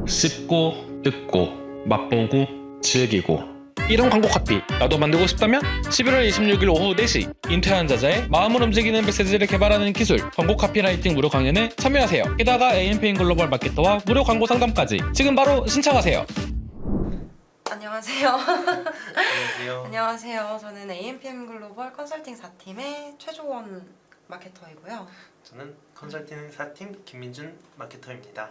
씹고 뜯고 맛보고 즐기고 이런 광고 카피 나도 만들고 싶다면 11월 26일 오후 4시 인퇴한 자자의 마음을 움직이는 메시지를 개발하는 기술 광고 카피라이팅 무료 강연에 참여하세요. 게다가 AMPM 글로벌 마케터와 무료 광고 상담까지 지금 바로 신청하세요. 안녕하세요. 안녕하세요. 안녕하세요. 저는 AMPM 글로벌 컨설팅 4팀의 최조원 마케터이고요. 저는 컨설팅 4팀 김민준 마케터입니다.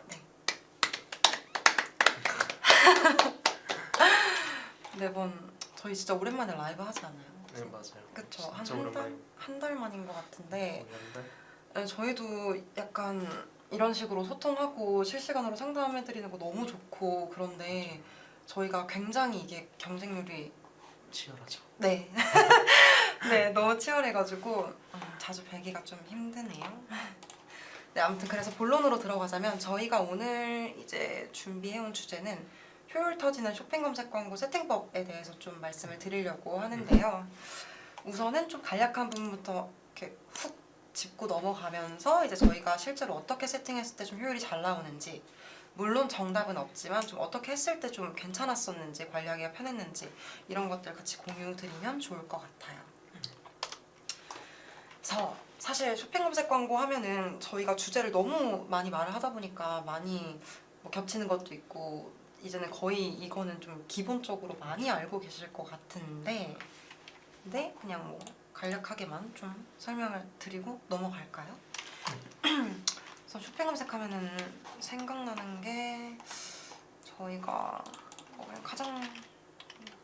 매번 저희 진짜 오랜만에 라이브 하지 않나요? 네, 맞아요. 그쵸. 진짜 오랜만에. 한 달 만인 것 같은데 달? 저희도 약간 이런 식으로 소통하고 실시간으로 상담해드리는 거 너무 좋고 그런데 저희가 굉장히 이게 경쟁률이 치열하죠. 네. 네, 너무 치열해가지고 자주 뵈기가 좀 힘드네요. 네, 아무튼 그래서 본론으로 들어가자면 저희가 오늘 이제 준비해온 주제는 효율 터지는 쇼핑 검색 광고 세팅법에 대해서 좀 말씀을 드리려고 하는데요. 우선은 좀 간략한 부분부터 이렇게 훅 짚고 넘어가면서 이제 저희가 실제로 어떻게 세팅했을 때 좀 효율이 잘 나오는지, 물론 정답은 없지만 좀 어떻게 했을 때 좀 괜찮았었는지, 관리하기가 편했는지 이런 것들 같이 공유 드리면 좋을 것 같아요. 그래서 사실 쇼핑 검색 광고 하면은 저희가 주제를 너무 많이 말을 하다 보니까 많이 뭐 겹치는 것도 있고 이제는 거의 이거는 좀 기본적으로 많이 알고 계실 것 같은데 근데 그냥 뭐 간략하게만 좀 설명을 드리고 넘어갈까요? 그래서 쇼핑 검색하면은 생각나는 게 저희가 그냥 가장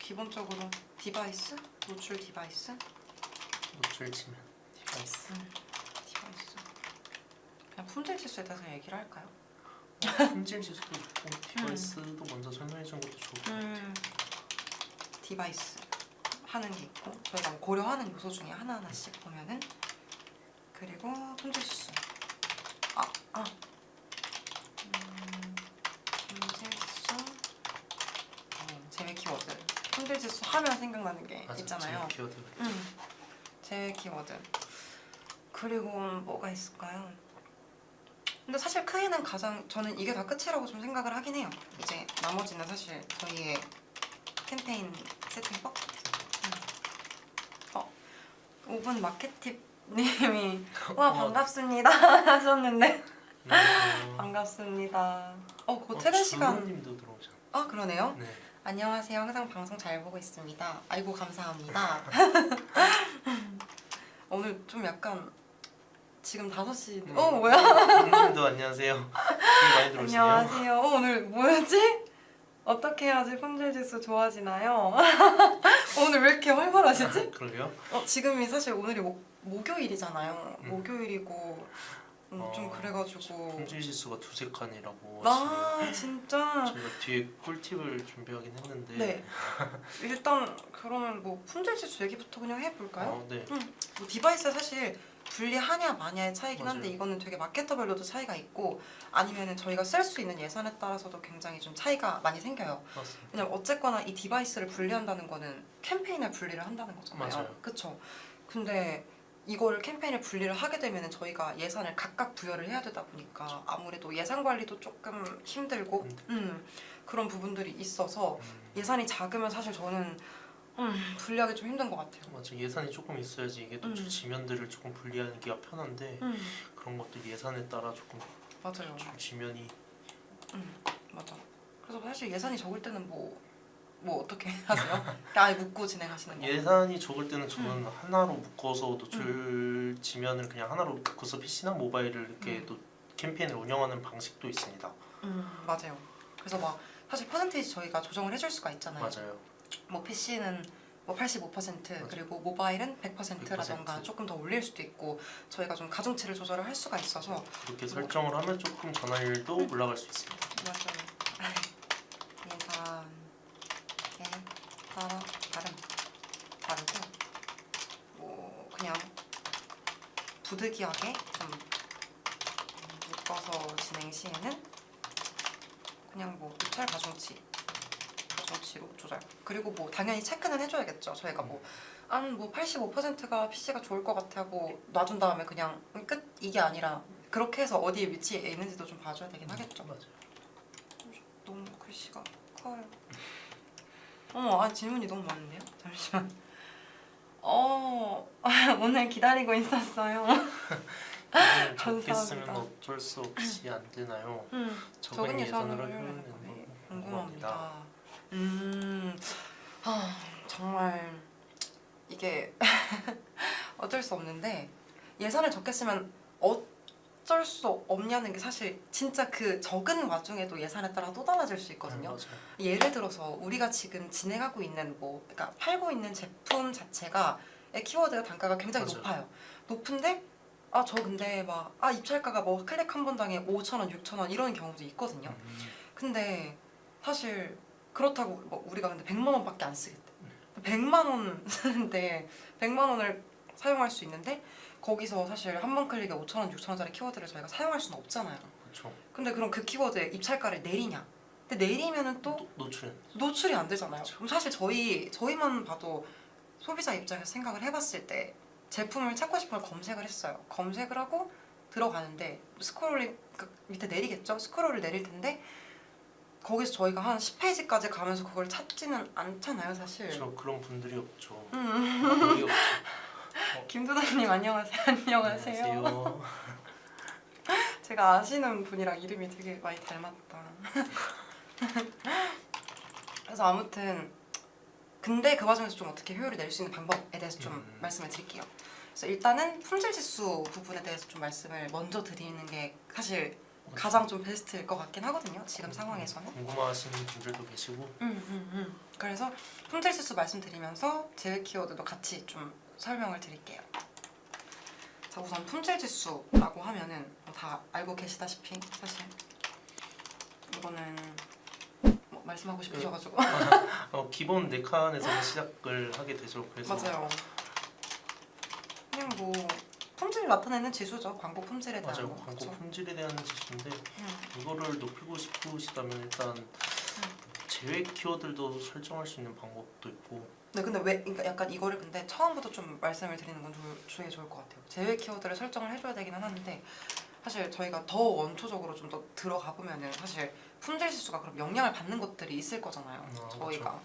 기본적으로 디바이스? 노출 디바이스? 노출 치면 디바이스. 디바이스 그냥 품질 지수에 대해서 얘기를 할까요? 품질 지수도 좋고 디바이스도 먼저 설명해 준 것도 좋고. 디바이스 하는 게 있고 저희가 고려하는 요소 중에 하나하나씩 보면은 그리고 품질 지수 품질 지수 제외 키워드 품질 지수 하면 생각나는 게 맞아, 있잖아요. 제외 키워드. 제외 키워드 그리고 뭐가 있을까요? 근데 사실 크게는 가장 저는 이게 다 끝이라고 좀 생각을 하긴 해요. 이제 나머지는 사실 저희의 캠페인 세팅법? 5분 마켓팁님이 와 반갑습니다 하셨는데 반갑습니다. 곧 퇴근 시간. 님도 들어오셨네. 아 그러네요. 네. 안녕하세요. 항상 방송 잘 보고 있습니다. 아이고 감사합니다. 오늘 좀 약간 지금 5시 뭐야? 님도 안녕하세요. 되게 많이 들어오시네요. 안녕하세요. 오늘 뭐였지? 어떻게 해야지 품질 지수 좋아지나요? 오늘 왜 이렇게 활발하시지? 그러게요. 지금이 사실 오늘이 목요일이잖아요. 목요일이고 좀 그래가지고 품질 지수가 두세 칸이라고. 진짜 저희가 뒤에 꿀팁을 준비하긴 했는데. 네. 일단 그러면 뭐 품질 지수 얘기부터 그냥 해볼까요? 네. 뭐 디바이스 사실 분리하냐 마냐의 차이긴 한데 맞아요. 이거는 되게 마케터별로도 차이가 있고 아니면은 저희가 쓸 수 있는 예산에 따라서도 굉장히 좀 차이가 많이 생겨요. 맞습니다. 왜냐면 어쨌거나 이 디바이스를 분리한다는 거는 캠페인을 분리를 한다는 거잖아요. 맞아요. 그쵸? 근데 이거를 캠페인을 분리를 하게 되면 저희가 예산을 각각 부여를 해야 되다 보니까 아무래도 예산 관리도 조금 힘들고 그런 부분들이 있어서 예산이 작으면 사실 저는 분리하기 좀 힘든 것 같아요. 맞아. 예산이 조금 있어야지 이게 노출 지면들을 조금 분리하기가 편한데 그런 것들 예산에 따라 조금 맞아요. 노출 지면이 맞아. 그래서 사실 예산이 적을 때는 뭐 어떻게 하세요? 아예 묶고 진행하시는 거예요? 예산이 적을 때는 저는 하나로 묶어서 노출 지면을 그냥 하나로 묶어서 PC나 모바일을 이렇게 또 캠페인을 운영하는 방식도 있습니다. 맞아요. 그래서 막 사실 퍼센테이지 저희가 조정을 해줄 수가 있잖아요. 맞아요. 뭐 PC는 뭐 85% 그리고 모바일은 100%라던가 100%. 조금 더 올릴 수도 있고 저희가 좀 가중치를 조절을 할 수가 있어서 그렇게 설정을 하면 조금 전환율도 올라갈 수 있습니다. 맞아요. 예산에 따라 다르고 뭐 그냥 부득이하게 좀 묶어서 진행 시에는 그냥 뭐 입찰 가중치로 조절. 그리고 뭐 당연히 체크는 해줘야겠죠. 저희가 뭐 85%가 PC가 좋을 것 같아 하고 놔둔 다음에 그냥 끝 이게 아니라 그렇게 해서 어디에 위치에 있는지도 좀 봐줘야 되긴 하겠죠. 맞아요. 너무 글씨가 커요. 어머, 아 질문이 너무 많은데요? 잠시만. 오늘 기다리고 있었어요. 이걸 적게 쓰면 감사합니다. 어쩔 수 없이 안 되나요? 적은 적은 예산으로 예산으로 효율을 효율을 내는 내는 거 궁금합니다. 정말 이게 어쩔 수 없는데 예산을 적게 쓰면 어쩔 수 없냐는 게 사실 진짜 그 적은 와중에도 예산에 따라 또 달라질 수 있거든요. 맞아요. 예를 들어서 우리가 지금 진행하고 있는 그러니까 팔고 있는 제품 자체가 키워드 단가가 굉장히 맞아요. 높아요. 높은데 저 근데 입찰가가 뭐 클릭 한 번당에 5,000원, 6,000원 이런 경우도 있거든요. 근데 사실 그렇다고 뭐 우리가 근데 100만 원밖에 안 쓰겠대. 100만 원 쓰는데 100만 원을 사용할 수 있는데 거기서 사실 한 번 클릭에 5,000원, 6,000원짜리 키워드를 저희가 사용할 수는 없잖아요. 그렇죠. 근데 그럼 그 키워드의 입찰가를 내리냐? 근데 내리면은 또 노출. 노출이 안 되잖아요. 그쵸. 그럼 사실 저희만 봐도 소비자 입장에서 생각을 해봤을 때 제품을 찾고 싶은 걸 검색을 했어요. 검색을 하고 들어가는데 스크롤링 밑에 내리겠죠? 스크롤을 내릴 텐데 거기서 저희가 한 10페이지까지 가면서 그걸 찾지는 않잖아요, 사실. 그렇죠. 그런 분들이 없죠. 음. 거의 없죠. 김두다님 안녕하세요. 안녕하세요. 안녕하세요. 제가 아시는 분이랑 이름이 되게 많이 닮았다. 그래서 아무튼 근데 그 과정에서 좀 어떻게 효율을 낼 수 있는 방법에 대해서 좀 말씀을 드릴게요. 그래서 일단은 품질 지수 부분에 대해서 좀 말씀을 먼저 드리는 게 사실 가장 좀 베스트일 것 같긴 하거든요. 지금 상황에서는. 궁금하시는 분들도 계시고. 그래서 품질 지수 말씀드리면서 제외 키워드도 같이 좀 설명을 드릴게요. 자, 우선 품질 지수라고 하면은 다 알고 계시다시피 사실 이거는 뭐 말씀하고 싶으셔가지고 기본 4칸에서 시작을 하게 되죠. 그래서 맞아요. 그냥 뭐 품질 나타내는 지수죠. 광고 품질에 대한 맞아요. 거. 광고 그쵸? 품질에 대한 지수인데 이거를 높이고 싶으시다면 일단 제외 키워드도 설정할 수 있는 방법도 있고. 네, 근데 왜 그러니까 약간 이거를 근데 처음부터 좀 말씀을 드리는 건 주의 좋을 것 같아요. 제외 키워드를 설정을 해줘야 되기는 하는데 사실 저희가 더 원초적으로 좀 더 들어가 보면은 사실 품질 지수가 그럼 영향을 받는 것들이 있을 거잖아요. 저희가.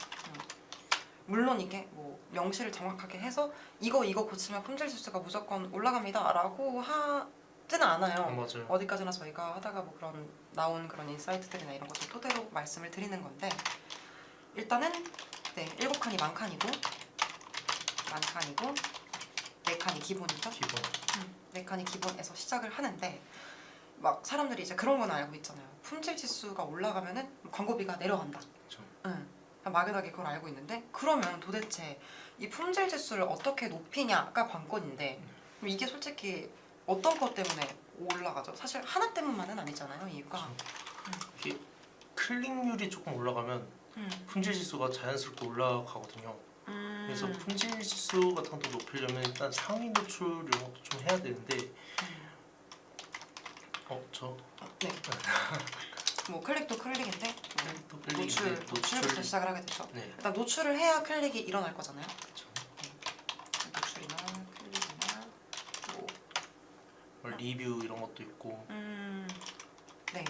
물론 이게 뭐 명시를 정확하게 해서 이거 고치면 품질 지수가 무조건 올라갑니다라고 하지는 않아요. 맞아요. 어디까지나 저희가 하다가 뭐 그런 나온 그런 인사이트들이나 이런 것들 토대로 말씀을 드리는 건데 일단은 네 7칸이 만칸이고 4칸이 기본이죠. 기본. 4칸이 기본에서 시작을 하는데 막 사람들이 이제 그런 건 알고 있잖아요. 품질 지수가 올라가면은 광고비가 내려간다. 그렇죠. 막연하게 그걸 알고 있는데 그러면 도대체 이 품질 지수를 어떻게 높이냐가 관건인데 그럼 이게 솔직히 어떤 것 때문에 올라가죠? 사실 하나 때문만은 아니잖아요, 이유가. 이게 클릭률이 조금 올라가면 품질 지수가 자연스럽게 올라가거든요. 그래서 품질 지수 같은 것도 높이려면 일단 상위 노출 이런 것도 좀 해야 되는데 네. 뭐 클릭도 클릭인데 노출부터 시작을 하게 되죠. 네. 일단 노출을 해야 클릭이 일어날 거잖아요. 그렇죠. 노출이나 클릭이나 뭐 리뷰 이런 것도 있고. 네.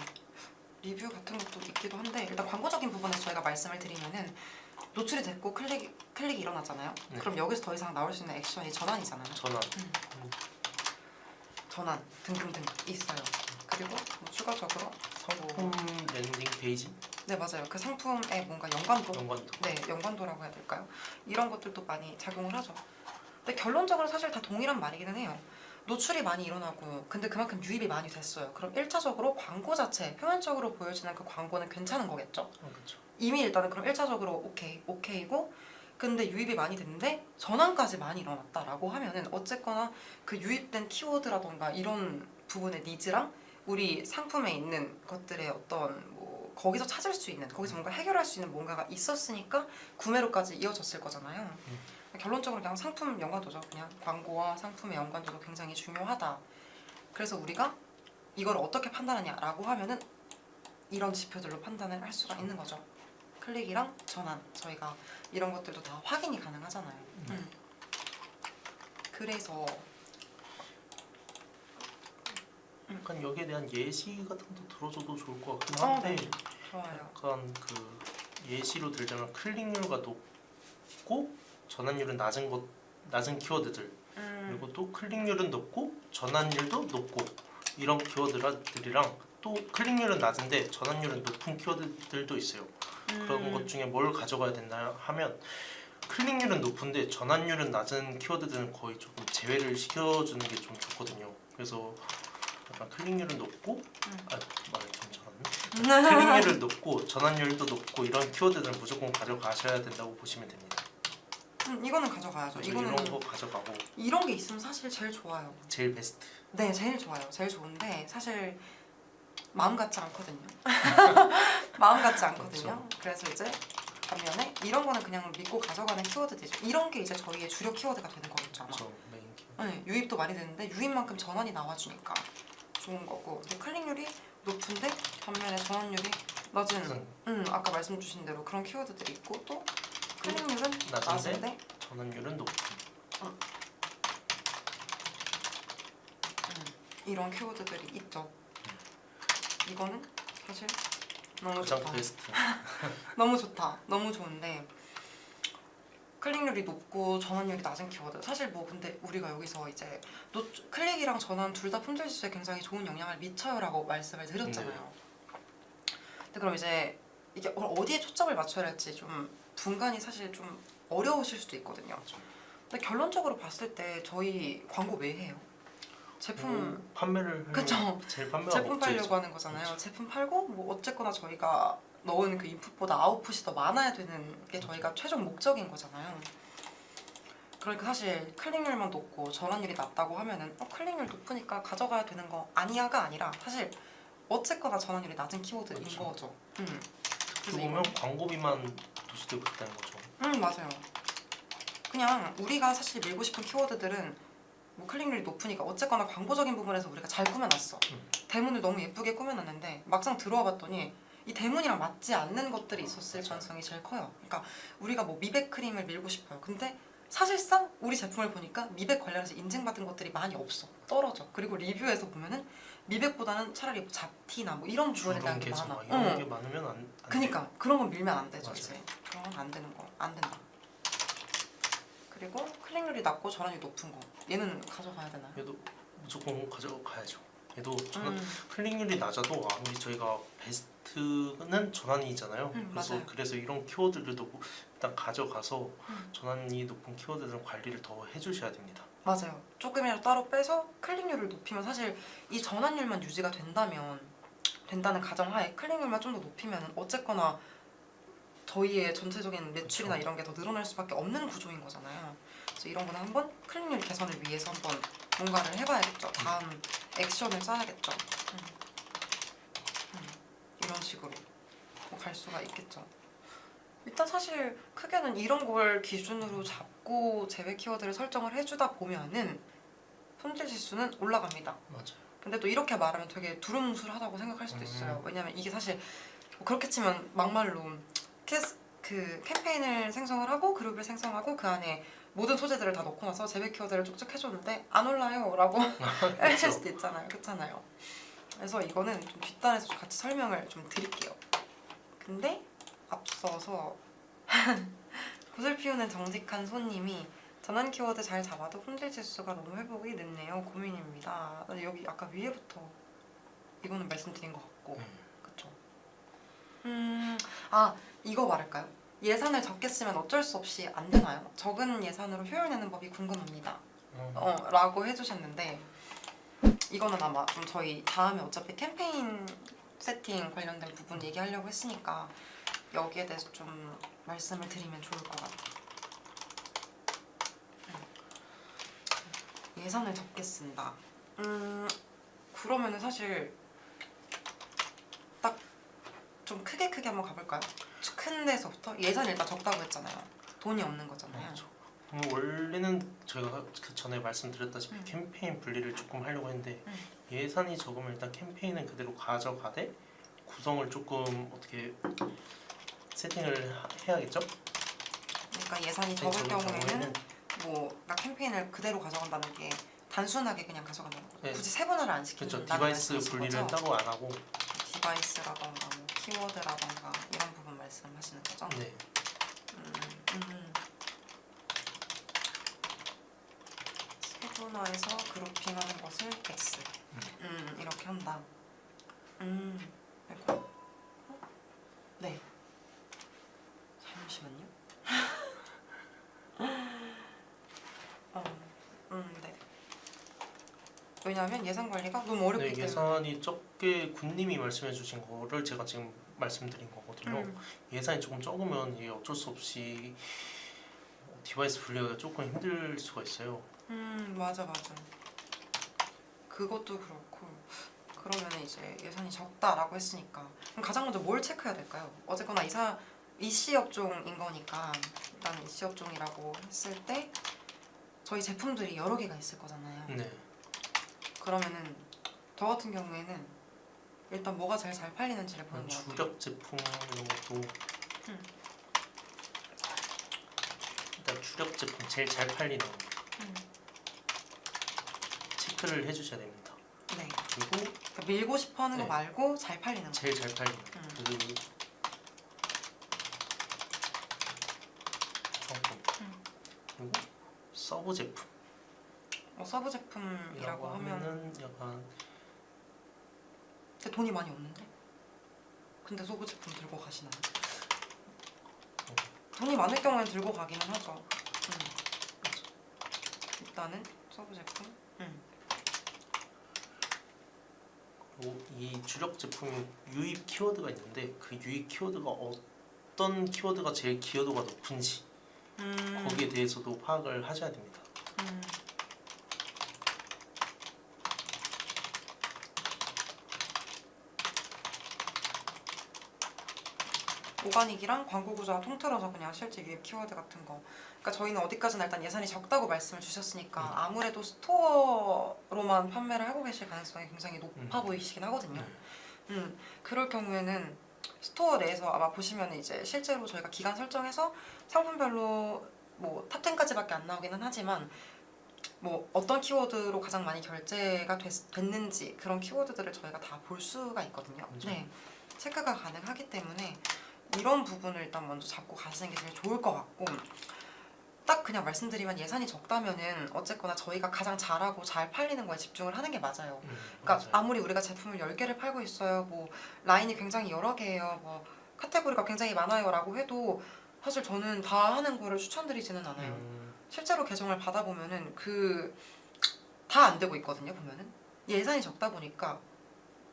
리뷰 같은 것도 있기도 한데 일단 광고적인 부분에서 저희가 말씀을 드리면은 노출이 됐고 클릭이 일어나잖아요. 네. 그럼 여기서 더 이상 나올 수 있는 액션이 전환이잖아요. 전환 등등등 있어요. 그리고 뭐 추가적으로 상품 랜딩 페이지? 네 맞아요. 그 상품의 뭔가 연관도 연관도. 네 연관도라고 해야 될까요? 이런 것들도 많이 작용을 하죠. 근데 결론적으로 사실 다 동일한 말이기는 해요. 노출이 많이 일어나고 근데 그만큼 유입이 많이 됐어요. 그럼 1차적으로 광고 자체 표면적으로 보여지는 그 광고는 괜찮은 거겠죠? 그렇죠. 이미 일단은 그럼 1차적으로 오케이고 근데 유입이 많이 됐는데 전환까지 많이 일어났다라고 하면은 어쨌거나 그 유입된 키워드라던가 이런 부분의 니즈랑 우리 상품에 있는 것들의 어떤 뭐 거기서 찾을 수 있는 거기서 뭔가 해결할 수 있는 뭔가가 있었으니까 구매로까지 이어졌을 거잖아요. 결론적으로 그냥 상품 연관도죠. 그냥 광고와 상품의 연관도도 굉장히 중요하다. 그래서 우리가 이걸 어떻게 판단하냐라고 하면은 이런 지표들로 판단을 할 수가 있는 거죠. 클릭이랑 전환 저희가 이런 것들도 다 확인이 가능하잖아요. 그래서 약간 여기에 대한 예시 같은 것도 들어줘도 좋을 것 같긴 한데 좋아요. 약간 그 예시로 들자면 클릭률가 높고 전환율은 낮은 키워드들, 그리고 또 클릭률은 높고 전환율도 높고 이런 키워드들이랑 또 클릭률은 낮은데 전환율은 높은 키워드들도 있어요. 그런 것 중에 뭘 가져가야 된다 하면 클릭률은 높은데 전환율은 낮은 키워드들은 거의 조금 제외를 시켜주는 게 좀 좋거든요. 그래서 약간 클릭률은 높고 말을 좀 잘하네. 클릭률을 높고 전환율도 높고 이런 키워드들은 무조건 가져가셔야 된다고 보시면 됩니다. 이거는 가져가야죠. 그래서 이거는 이런 거 가져가고 이런 게 있으면 사실 제일 좋아요. 제일 베스트. 네, 제일 좋아요. 제일 좋은데 사실 마음 같지 않거든요. 마음 같지 않거든요. 그래서 이제 반면에 이런 거는 그냥 믿고 가져가는 키워드들이죠. 이런 게 이제 저희의 주력 키워드가 되는 거겠죠. 아마. 그렇죠. 메인 키워드. 네, 유입도 많이 되는데 유입만큼 전환이 나와주니까 좋은 거고, 근데 클릭률이 높은데 반면에 전환율이 낮은 아까 말씀 주신 대로 그런 키워드들이 있고, 또 클릭률은 낮은데 전환율은 높은 이런 키워드들이 있죠. 이거는 사실 너무 가장 좋다. 베스트. 너무 좋다. 너무 좋은데 클릭률이 높고 전환율이 낮은 키워드. 사실 뭐 근데 우리가 여기서 이제 클릭이랑 전환 둘 다 품질 지수에 굉장히 좋은 영향을 미쳐요라고 말씀을 드렸잖아요. 근데 그럼 이제 이게 어디에 초점을 맞춰야 할지 좀 분간이 사실 좀 어려우실 수도 있거든요. 근데 결론적으로 봤을 때 저희 광고 왜 해요? 제품 판매를 그쵸. 제일 판매가 제품 목적이죠. 팔려고 하는 거잖아요. 그렇죠. 제품 팔고 뭐 어쨌거나 저희가 넣은 그 인풋보다 아웃풋이 더 많아야 되는 게 저희가 최종 목적인 거잖아요. 그러니까 사실 클릭률만 높고 전환율이 낮다고 하면은 클릭률 높으니까 가져가야 되는 거 아니야가 아니라 사실 어쨌거나 전환율이 낮은 키워드인 그렇죠. 거죠. 어떻게 보면 광고비만 노출되고 있다는 거죠. 맞아요. 그냥 우리가 사실 밀고 싶은 키워드들은 뭐 클릭률이 높으니까 어쨌거나 광고적인 부분에서 우리가 잘 꾸며놨어. 대문을 너무 예쁘게 꾸며놨는데 막상 들어와 봤더니 이 대문이랑 맞지 않는 것들이 있었을 가능성이 제일 커요. 그러니까 우리가 뭐 미백 크림을 밀고 싶어요. 근데 사실상 우리 제품을 보니까 미백 관련해서 인증받은 것들이 많이 없어. 떨어져. 그리고 리뷰에서 보면은 미백보다는 차라리 뭐 잡티나 뭐 이런 부분에 대한 게 많아. 이런 게 많으면 안 그니까 그런 건 밀면 안 되죠. 맞아요. 이제 그런 건 안 되는 거. 안 된다. 그리고 클릭률이 낮고 전환율이 높은 거. 얘는 가져가야 되나요? 얘도 무조건 가져가야죠. 얘도 클릭률이 낮아도 아무리 저희가 베스트는 전환이잖아요. 맞아요. 그래서 이런 키워드들도 일단 가져가서 전환이 높은 키워드들은 관리를 더 해주셔야 됩니다. 맞아요. 조금이라도 따로 빼서 클릭률을 높이면 사실 이 전환율만 유지가 된다는 가정하에 클릭률만 좀 더 높이면 어쨌거나 저희의 전체적인 매출이나 그렇죠. 이런 게 더 늘어날 수밖에 없는 구조인 거잖아요. 그래서 이런 거는 한번 클릭률 개선을 위해서 한번 뭔가를 해봐야겠죠. 다음 액션을 짜야겠죠. 이런 식으로 갈 수가 있겠죠. 일단 사실 크게는 이런 걸 기준으로 잡고 제외 키워드를 설정을 해주다 보면은 품질 지수는 올라갑니다. 맞아요. 근데 또 이렇게 말하면 되게 두루뭉술하다고 생각할 수도 있어요. 왜냐면 이게 사실 뭐 그렇게 치면 막말로 그 캠페인을 생성을 하고 그룹을 생성하고 그 안에 모든 소재들을 다 넣고 나서 제외 키워드를 쭉쭉 해줬는데 안 올라요 라고 하실 수도 있잖아요. 그렇잖아요. 그래서 이거는 좀 뒷단에서 같이 설명을 좀 드릴게요. 근데 앞서서 굿을 피우는 정직한 손님이 전환 키워드 잘 잡아도 품질 지수가 너무 회복이 늦네요. 고민입니다. 여기 아까 위에부터 이거는 말씀드린 것 같고 그쵸? 아 이거 말할까요? 예산을 적게 쓰면 어쩔 수 없이 안 되나요? 적은 예산으로 효율 내는 법이 궁금합니다. 라고 해주셨는데 이거는 아마 좀 저희 다음에 어차피 캠페인 세팅 관련된 부분 얘기하려고 했으니까 여기에 대해서 좀 말씀을 드리면 좋을 것 같아요. 예산을 적게 쓴다. 그러면은 사실 딱 좀 크게 한번 가볼까요? 큰 데서부터 예산이 일단 적다고 했잖아요. 돈이 없는 거잖아요. 그렇죠. 원래는 저희가 그 전에 말씀드렸다시피 캠페인 분리를 조금 하려고 했는데 예산이 적으면 일단 캠페인은 그대로 가져가되 구성을 조금 어떻게 세팅을 해야겠죠? 그러니까 예산이 적을 경우에는 뭐 그러니까 캠페인을 그대로 가져간다는 게 단순하게 그냥 가져간다는 거죠. 네. 굳이 세분화를 안 시키는 그렇죠. 디바이스 분리를 따로 안 하고 디바이스라던가 뭐 키워드라던가 이런 부분 말씀하시는 거죠? 네. 세분화해서 그룹핑하는 것을 X. 이렇게 한다. 아이고. 네. 잠시만요. 네. 왜냐하면 예산 관리가 너무 어렵기 네, 때문에. 예산이 적게 군님이 말씀해주신 거를 제가 지금 말씀드린 거거든요. 예산이 조금 적으면 이게 어쩔 수 없이 디바이스 분리가 조금 힘들 수가 있어요. 맞아. 그것도 그렇고. 그러면 이제 예산이 적다라고 했으니까 그럼 가장 먼저 뭘 체크해야 될까요? 어쨌거나 이씨 업종인 거니까 나는 이씨 업종이라고 했을 때 저희 제품들이 여러 개가 있을 거잖아요. 네. 그러면은 저 같은 경우에는 일단 뭐가 제일 잘 팔리는지를 보는 것 같아요. 주력 제품 이런 것도 일단 주력 제품 제일 잘 팔리는 거 체크를 해주셔야 됩니다. 네. 그리고 그러니까 밀고 싶어 하는 거 네. 말고 잘 팔리는 거. 제일 잘 팔리는 그 상품 그리고 서브 제품 서브 제품이라고 하면 하면은 약간 근데 돈이 많이 없는데? 근데 서브 제품 들고 가시나요? 돈이 많을 경우엔 들고 가기는 하죠. 일단은 서브 제품. 그리고 이 주력 제품이 유입 키워드가 있는데 그 유입 키워드가 어떤 키워드가 제일 기여도가 높은지 거기에 대해서도 파악을 하셔야 됩니다. 오가닉이랑 광고 구조와 통틀어서 그냥 실제 유입 키워드 같은 거. 그러니까 저희는 어디까지나 일단 예산이 적다고 말씀을 주셨으니까 아무래도 스토어로만 판매를 하고 계실 가능성이 굉장히 높아 보이시긴 하거든요. 그럴 경우에는 스토어 내에서 아마 보시면 이제 실제로 저희가 기간 설정해서 상품별로 뭐 탑10까지밖에 안 나오기는 하지만 뭐 어떤 키워드로 가장 많이 결제가 됐는지 그런 키워드들을 저희가 다 볼 수가 있거든요. 그렇죠. 네, 체크가 가능하기 때문에 이런 부분을 일단 먼저 잡고 가시는 게 제일 좋을 것 같고 딱 그냥 말씀드리면 예산이 적다면은 어쨌거나 저희가 가장 잘하고 잘 팔리는 거에 집중을 하는 게 맞아요. 그러니까 맞아요. 아무리 우리가 제품을 10개를 팔고 있어요. 뭐 라인이 굉장히 여러 개예요. 뭐 카테고리가 굉장히 많아요 라고 해도 사실 저는 다 하는 거를 추천드리지는 않아요. 실제로 계정을 받아보면은 다 안 되고 있거든요. 보면은 예산이 적다 보니까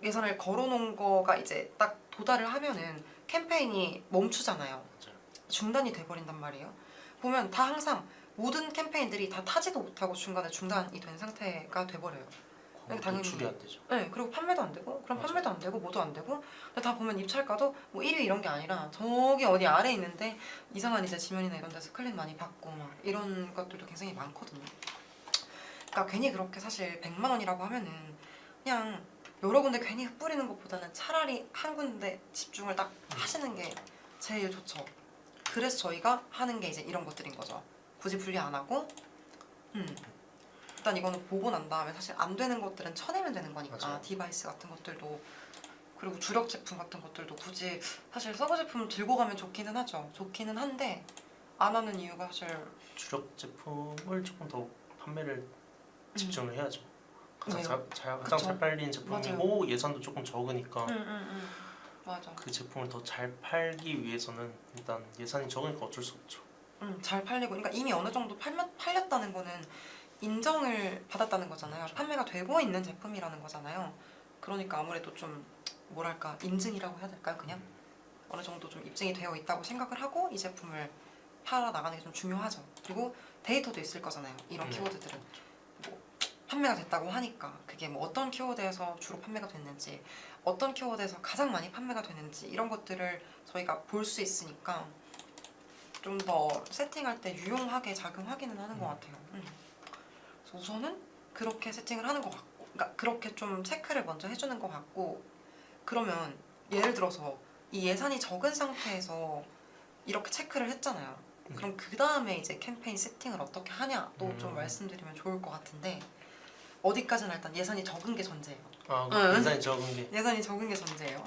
예산을 걸어놓은 거가 이제 딱 도달을 하면은 캠페인이 멈추잖아요. 맞아요. 중단이 돼버린단 말이에요. 보면 다 항상 모든 캠페인들이 다 타지도 못하고 중간에 중단이 된 상태가 돼버려요. 당연히 노출이 안 되죠. 네, 그리고 판매도 안 되고, 그럼 맞아요. 판매도 안 되고, 뭐도 안 되고, 근데 다 보면 입찰가도 뭐 1위 이런 게 아니라 저기 어디 아래 있는데 이상한 이제 지면이나 이런 데서 클릭 많이 받고 막 이런 것들도 굉장히 많거든요. 그러니까 괜히 그렇게 사실 100만 원이라고 하면은 그냥 여러 군데 괜히 흩뿌리는 것보다는 차라리 한 군데 집중을 딱 하시는 게 제일 좋죠. 그래서 저희가 하는 게 이제 이런 것들인 거죠. 굳이 분리 안 하고 일단 이거는 보고 난 다음에 사실 안 되는 것들은 쳐내면 되는 거니까 맞아요. 디바이스 같은 것들도 그리고 주력 제품 같은 것들도 굳이 사실 서브 제품 들고 가면 좋기는 하죠. 좋기는 한데 안 하는 이유가 사실 주력 제품을 조금 더 판매를 집중을 해야죠. 가장 왜요? 가장 그쵸. 잘 팔리는 제품이고 예산도 조금 적으니까 맞아. 그 제품을 더 잘 팔기 위해서는 일단 예산이 적으니까 어쩔 수 없죠. 잘 팔리고 그러니까 이미 어느 정도 팔렸다는 거는 인정을 받았다는 거잖아요. 그렇죠. 판매가 되고 있는 제품이라는 거잖아요. 그러니까 아무래도 좀 뭐랄까 인증이라고 해야 될까요? 그냥 어느 정도 좀 입증이 되어 있다고 생각을 하고 이 제품을 팔아 나가는 게 좀 중요하죠. 그리고 데이터도 있을 거잖아요. 이런 키워드들은 뭐 판매가 됐다고 하니까 그게 뭐 어떤 키워드에서 주로 판매가 됐는지 어떤 키워드에서 가장 많이 판매가 됐는지 이런 것들을 저희가 볼 수 있으니까 좀 더 세팅할 때 유용하게 작용하기는 하는 것 같아요. 그래서 우선은 그렇게 세팅을 하는 것 같고 그러니까 그렇게 좀 체크를 먼저 해주는 것 같고 그러면 예를 들어서 이 예산이 적은 상태에서 이렇게 체크를 했잖아요. 그럼 그 다음에 이제 캠페인 세팅을 어떻게 하냐 또 좀 말씀드리면 좋을 것 같은데 어디까지나 일단 예산이 적은 게 전제예요. 아, 응. 예산이 적은 게. 예산이 적은 게 전제예요.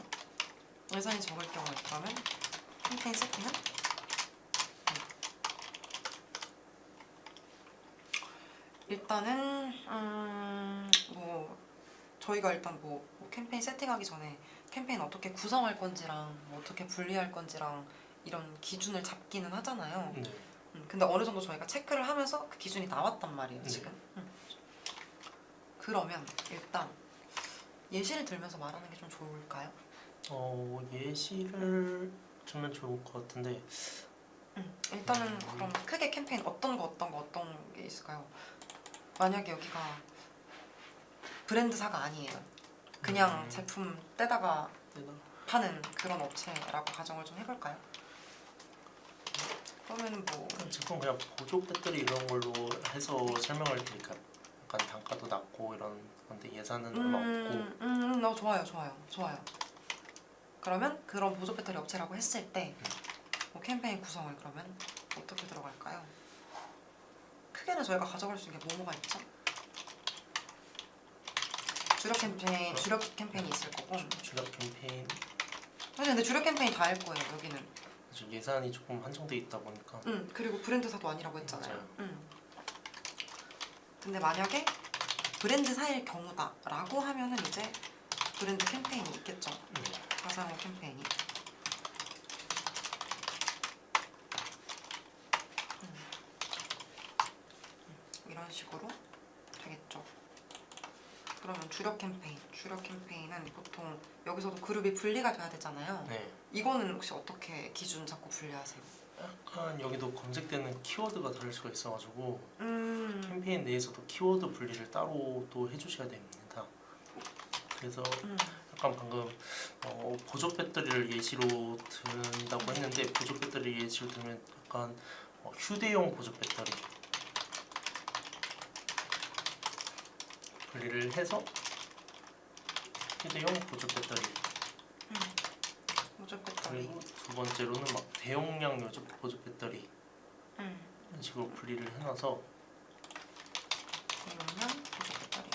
예산이 적을 경우에 그러면 캠페인 세팅은 일단은 뭐 저희가 일단 뭐 캠페인 세팅하기 전에 캠페인 어떻게 구성할 건지랑 뭐 어떻게 분리할 건지랑 이런 기준을 잡기는 하잖아요. 네. 근데 어느 정도 저희가 체크를 하면서 그 기준이 나왔단 말이에요, 네. 지금. 그러면 일단 예시를 들면서 말하는 게 좀 좋을까요? 예시를 들면 좋을 것 같은데. 일단은 그럼 크게 캠페인 어떤 게 있을까요? 만약에 여기가 브랜드사가 아니에요. 그냥 제품 떼다가 파는 그런 업체라고 가정을 좀 해볼까요? 그러면 뭐 제품 그냥 보조 배터리 이런 걸로 해서 설명을 드릴까요? 약간 단가도 낮고 이런 건데 예산은 얼마 없고. 좋아요. 그러면 그런 보조 배터리 업체라고 했을 때 뭐 캠페인 구성을 그러면 어떻게 들어갈까요? 크게는 저희가 가져갈 수 있는 게 뭐가 있죠? 주력 캠페인이 있을 거고. 주력 캠페인 사실 근데 주력 캠페인이 다일 거예요, 여기는. 지금 예산이 조금 한정돼 있다 보니까. 그리고 브랜드사도 아니라고 했잖아요. 맞아요. 근데 만약에 브랜드사일 경우다라고 하면은 이제 브랜드 캠페인이 있겠죠. 가상호 캠페인이. 이런 식으로 되겠죠. 그러면 주력 캠페인은 보통 여기서도 그룹이 분리가 돼야 되잖아요. 네. 이거는 혹시 어떻게 기준 잡고 분리하세요? 약간 여기도 검색되는 키워드가 다를 수가 있어가지고 음, 캠페인 내에서도 키워드 분리를 따로 또 해주셔야 됩니다. 그래서 약간 방금 보조 배터리를 예시로 든다고 했는데 보조 배터리 예시로 들면 약간 휴대용 보조 배터리 분리를 해서 휴대용 보조 배터리 보조 배터리. 그리고 두 번째로는 막 대용량 요조 보조 배터리 이런 식으로 분리를 해놔서 그러면 보조 배터리.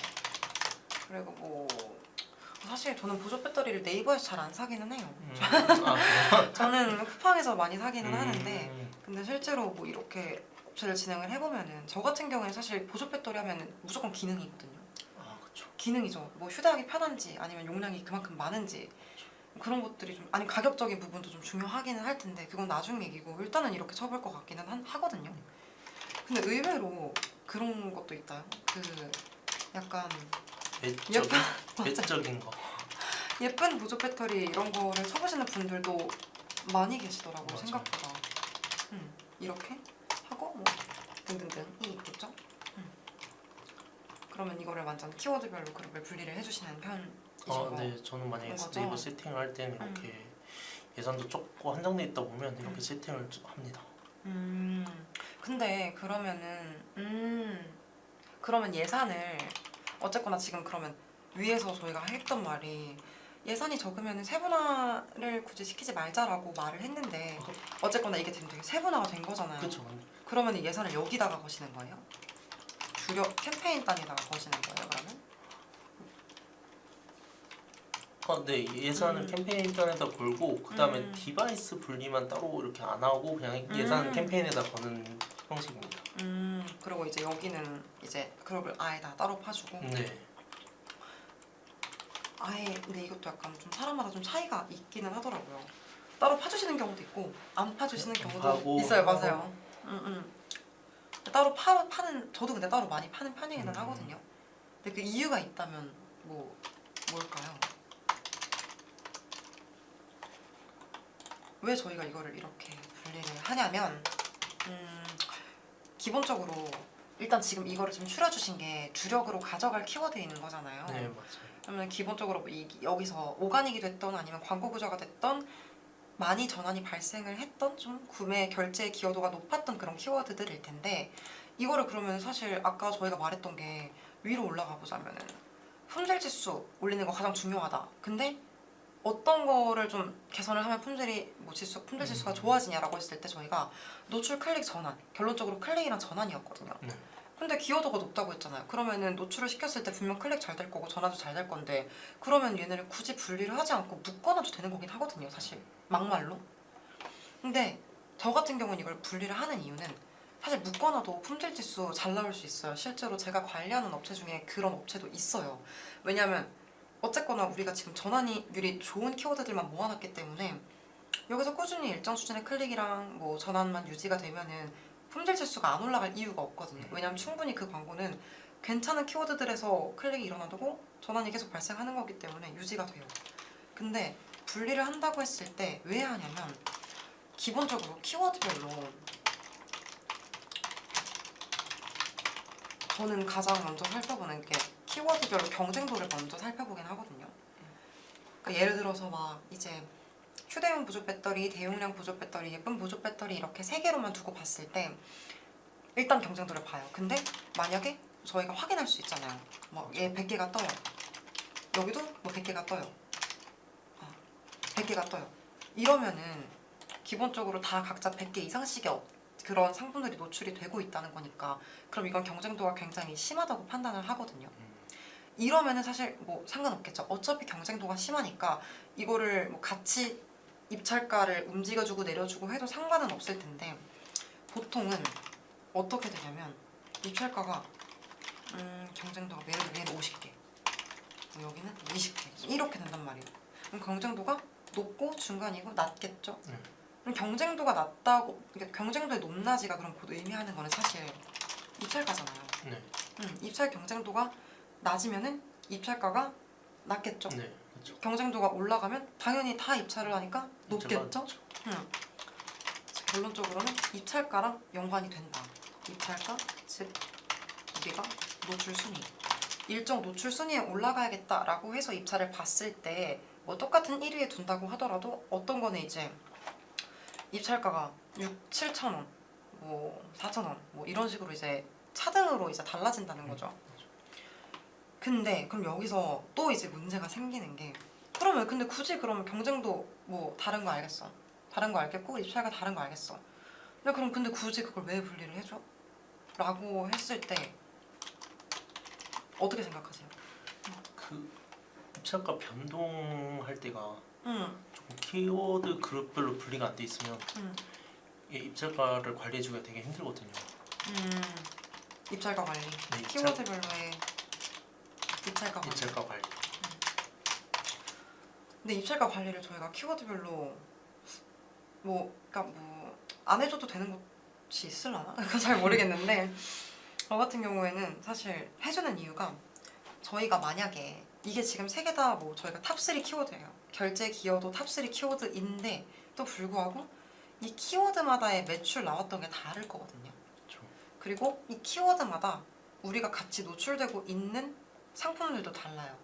그리고 뭐 사실 저는 보조 배터리를 네이버에서 잘 안 사기는 해요. 저는 쿠팡에서 많이 사기는 하는데 근데 실제로 뭐 이렇게 업체를 진행을 해보면은 저 같은 경우에는 사실 보조 배터리 하면은 무조건 기능이거든요. 그렇죠. 기능이죠. 뭐 휴대하기 편한지 아니면 용량이 그만큼 많은지 그런 것들이 좀 아니 가격적인 부분도 좀 중요하기는 할 텐데 그건 나중 얘기고 일단은 이렇게 쳐볼 것 같기는 하거든요. 근데 의외로 그런 것도 있다요. 그 약간 외적인 거. 예쁜 보조 배터리 이런 거를 쳐보시는 분들도 많이 계시더라고요. 맞아요. 생각보다. 이렇게 하고 뭐 등등등이 있겠죠. 그러면 이거를 완전 키워드별로 그룹을 분리를 해주시는 편이시고. 네, 저는 만약에 거죠? 네이버 세팅을 할 때는 이렇게 예산도 적고 한정돼 있다 보면 이렇게 세팅을 합니다. 근데 그러면 예산을 어쨌거나 지금 그러면 위에서 저희가 했던 말이 예산이 적으면 세분화를 굳이 시키지 말자라고 말을 했는데 어쨌거나 이게 지금 되게 세분화가 된 거잖아요. 그렇죠. 그러면 예산을 여기다가 거시는 거예요? 주력 캠페인 단위다가 거시는 거예요, 그러면? 네, 예산을 캠페인 단에다 걸고 그 다음에 디바이스 분리만 따로 이렇게 안 하고 그냥 예산 캠페인에다 거는 형식입니다. 그리고 이제 여기는 이제 그룹을 아예 다 따로 파주고. 네. 아예 근데 이것도 약간 좀 사람마다 좀 차이가 있기는 하더라고요. 따로 파주시는 경우도 있고 안 파주시는 경우도 하고, 있어요. 맞아요. 따로 파는 저도 근데 따로 많이 파는 편이기는 하거든요. 근데 그 이유가 있다면 뭘까요? 왜 저희가 이거를 이렇게 분리를 하냐면 기본적으로 일단 지금 이거를 지금 추려주신 게 주력으로 가져갈 키워드에 있는 거잖아요. 네, 맞아요. 그러면 기본적으로 뭐 여기서 오가닉이 됐던 아니면 광고 구조가 됐던 많이 전환이 발생을 했던 좀 구매 결제 기여도가 높았던 그런 키워드들일 텐데 이거를 그러면 사실 아까 저희가 말했던 게 위로 올라가 보자면은 품질 지수 올리는 거 가장 중요하다. 근데 어떤 거를 좀 개선을 하면 품질 지수가 좋아지냐라고 했을 때 저희가 노출 클릭 전환 결론적으로 클릭이랑 전환이었거든요. 네. 근데 기여도가 높다고 했잖아요. 그러면은 노출을 시켰을 때 분명 클릭 잘 될 거고 전화도 잘 될 건데 그러면 얘네를 굳이 분리를 하지 않고 묶어놔도 되는 거긴 하거든요. 사실 막말로. 근데 저 같은 경우는 이걸 분리를 하는 이유는 사실 묶어놔도 품질 지수 잘 나올 수 있어요. 실제로 제가 관리하는 업체 중에 그런 업체도 있어요. 왜냐면 어쨌거나 우리가 지금 전환율이 좋은 키워드들만 모아놨기 때문에 여기서 꾸준히 일정 수준의 클릭이랑 뭐 전환만 유지가 되면은 품질 지수가 안 올라갈 이유가 없거든요. 왜냐면 충분히 그 광고는 괜찮은 키워드들에서 클릭이 일어나고 전환이 계속 발생하는 거기 때문에 유지가 돼요. 근데 분리를 한다고 했을 때 왜 하냐면 기본적으로 키워드별로 저는 가장 먼저 살펴보는 게 키워드별로 경쟁도를 먼저 살펴보긴 하거든요. 그러니까 예를 들어서 막 이제 휴대용 보조 배터리, 대용량 보조 배터리, 예쁜 보조 배터리 이렇게 세 개로만 두고 봤을 때 일단 경쟁도를 봐요. 근데 만약에 저희가 확인할 수 있잖아요. 뭐 얘 100개가 떠요. 여기도 뭐 100개가 떠요. 100개가 떠요. 이러면은 기본적으로 다 각자 100개 이상씩의 그런 상품들이 노출이 되고 있다는 거니까 그럼 이건 경쟁도가 굉장히 심하다고 판단을 하거든요. 이러면은 사실 뭐 상관없겠죠. 어차피 경쟁도가 심하니까 이거를 뭐 같이 입찰가를 움직여주고 내려주고 해도 상관은 없을 텐데 보통은 어떻게 되냐면 입찰가가 경쟁도가 예를 들어 얘는 50개 뭐 여기는 20개 이렇게 된단 말이에요. 그럼 경쟁도가 높고 중간이고 낮겠죠. 그럼 경쟁도가 낮다고 그러니까 경쟁도의 높낮이가 그럼 곧 의미하는 거는 사실 입찰가잖아요. 네. 입찰 경쟁도가 낮으면은 입찰가가 낮겠죠. 네. 그렇죠. 경쟁도가 올라가면 당연히 다 입찰을 하니까 높겠죠. 맞죠. 결론적으로는 입찰가랑 연관이 된다. 입찰가 즉 우리가 노출 순위 일정 노출 순위에 올라가야겠다라고 해서 입찰을 봤을 때 뭐 똑같은 1위에 둔다고 하더라도 어떤 거는 이제 입찰가가 6, 7천 원, 뭐 4천 원, 뭐 이런 식으로 이제 차등으로 이제 달라진다는 거죠. 근데 그럼 여기서 또 이제 문제가 생기는 게 그러면 근데 굳이 그러면 경쟁도 뭐 다른 거 알겠어. 다른 거 알겠고 입찰가 다른 거 알겠어. 근데 그럼 근데 굳이 그걸 왜 분리를 해줘? 라고 했을 때 어떻게 생각하세요? 그 입찰가 변동할 때가 응, 조금 키워드 그룹별로 분리가 안 돼 있으면 응, 이 입찰가를 관리해주기가 되게 힘들거든요. 입찰가 관리. 네, 키워드별로의 입찰가 관리. 입찰가 관리. 근데 입찰가 관리를 저희가 키워드별로 그러니까 뭐 안 해줘도 되는 곳이 있을라나? 그건 잘 모르겠는데 저 같은 경우에는 사실 해주는 이유가 저희가 만약에 이게 지금 세 개 다 뭐 저희가 탑3 키워드예요. 결제 기여도 탑3 키워드인데 또 불구하고 이 키워드마다의 매출 나왔던 게 다를 거거든요. 그렇죠. 그리고 이 키워드마다 우리가 같이 노출되고 있는 상품들도 달라요.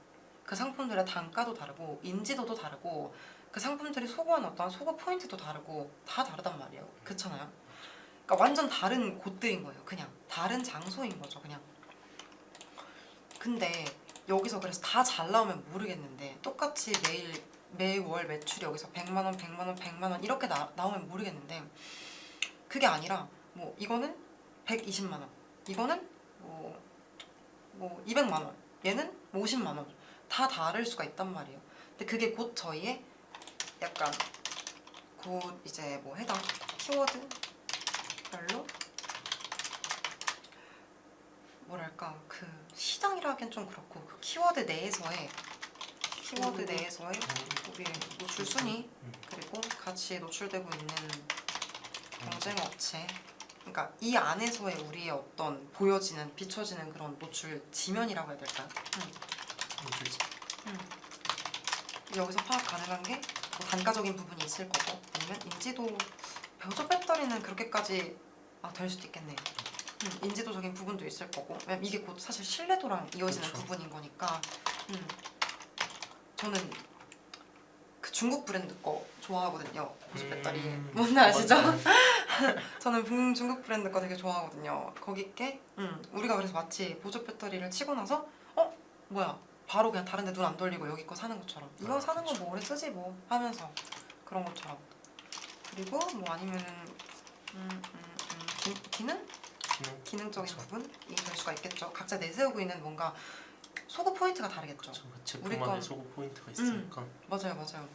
그 상품들의 단가도 다르고 인지도도 다르고 그 상품들이 소구하는 어떤 소구 포인트도 다르고 다 다르단 말이에요. 그렇잖아요. 그러니까 완전 다른 곳들인 거예요. 그냥 다른 장소인 거죠. 그냥. 근데 여기서 그래서 다 잘 나오면 모르겠는데 똑같이 매월 매출이 여기서 100만 원, 100만 원, 100만 원 이렇게 나오면 모르겠는데 그게 아니라 뭐 이거는 120만 원, 이거는 뭐 200만 원, 얘는 50만 원 다 다를 수가 있단 말이에요. 근데 그게 곧 저희의 약간 곧 이제 뭐 해당 키워드별로 뭐랄까 그 시장이라 하기엔 좀 그렇고 그 키워드 내에서의 우리의 노출 순위 그리고 같이 노출되고 있는 경쟁 업체 그러니까 이 안에서의 우리의 어떤 보여지는 비춰지는 그런 노출 지면이라고 해야 될까요? 노출지. 여기서 파악 가능한 게 뭐 단가적인 부분이 있을 거고 아니면 인지도 보조 배터리는 그렇게까지 될 수도 있겠네요. 인지도적인 부분도 있을 거고 왜냐면 이게 곧 사실 신뢰도랑 이어지는 그렇죠. 부분인 거니까 저는 그 중국 브랜드 거 좋아하거든요. 보조 배터리 뭔지 아시죠? 저는 중국 브랜드 거 되게 좋아하거든요. 거기 게 우리가 그래서 마치 보조 배터리를 치고 나서 뭐야 바로 그냥 다른 데 눈 안 돌리고 여기 거 사는 것처럼 이거 사는 건 뭐 오래 쓰지 뭐 하면서 그런 것처럼 그리고 뭐 아니면은 기는 기능적인 그쵸. 부분이 될 수가 있겠죠. 각자 내세우고 있는 뭔가 소구 포인트가 다르겠죠. 그 우리 제품만의 건- 소구 포인트가 있으니까. 맞아요, 맞아요.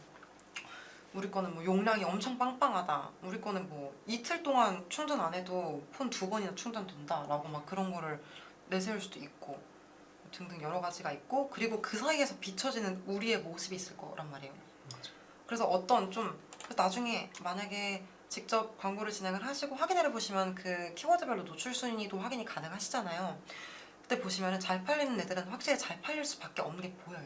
우리 거는 뭐 용량이 엄청 빵빵하다. 우리 거는 뭐 이틀 동안 충전 안 해도 폰 2번이나 충전된다라고 막 그런 거를 내세울 수도 있고 등등 여러 가지가 있고 그리고 그 사이에서 비춰지는 우리의 모습이 있을 거란 말이에요. 맞아. 그래서 어떤 좀 그래서 나중에 만약에 직접 광고를 진행을 하시고 확인해 보시면 그 키워드별로 노출 순위도 확인이 가능하시잖아요. 그때 보시면은 잘 팔리는 애들은 확실히 잘 팔릴 수밖에 없는 게 보여요.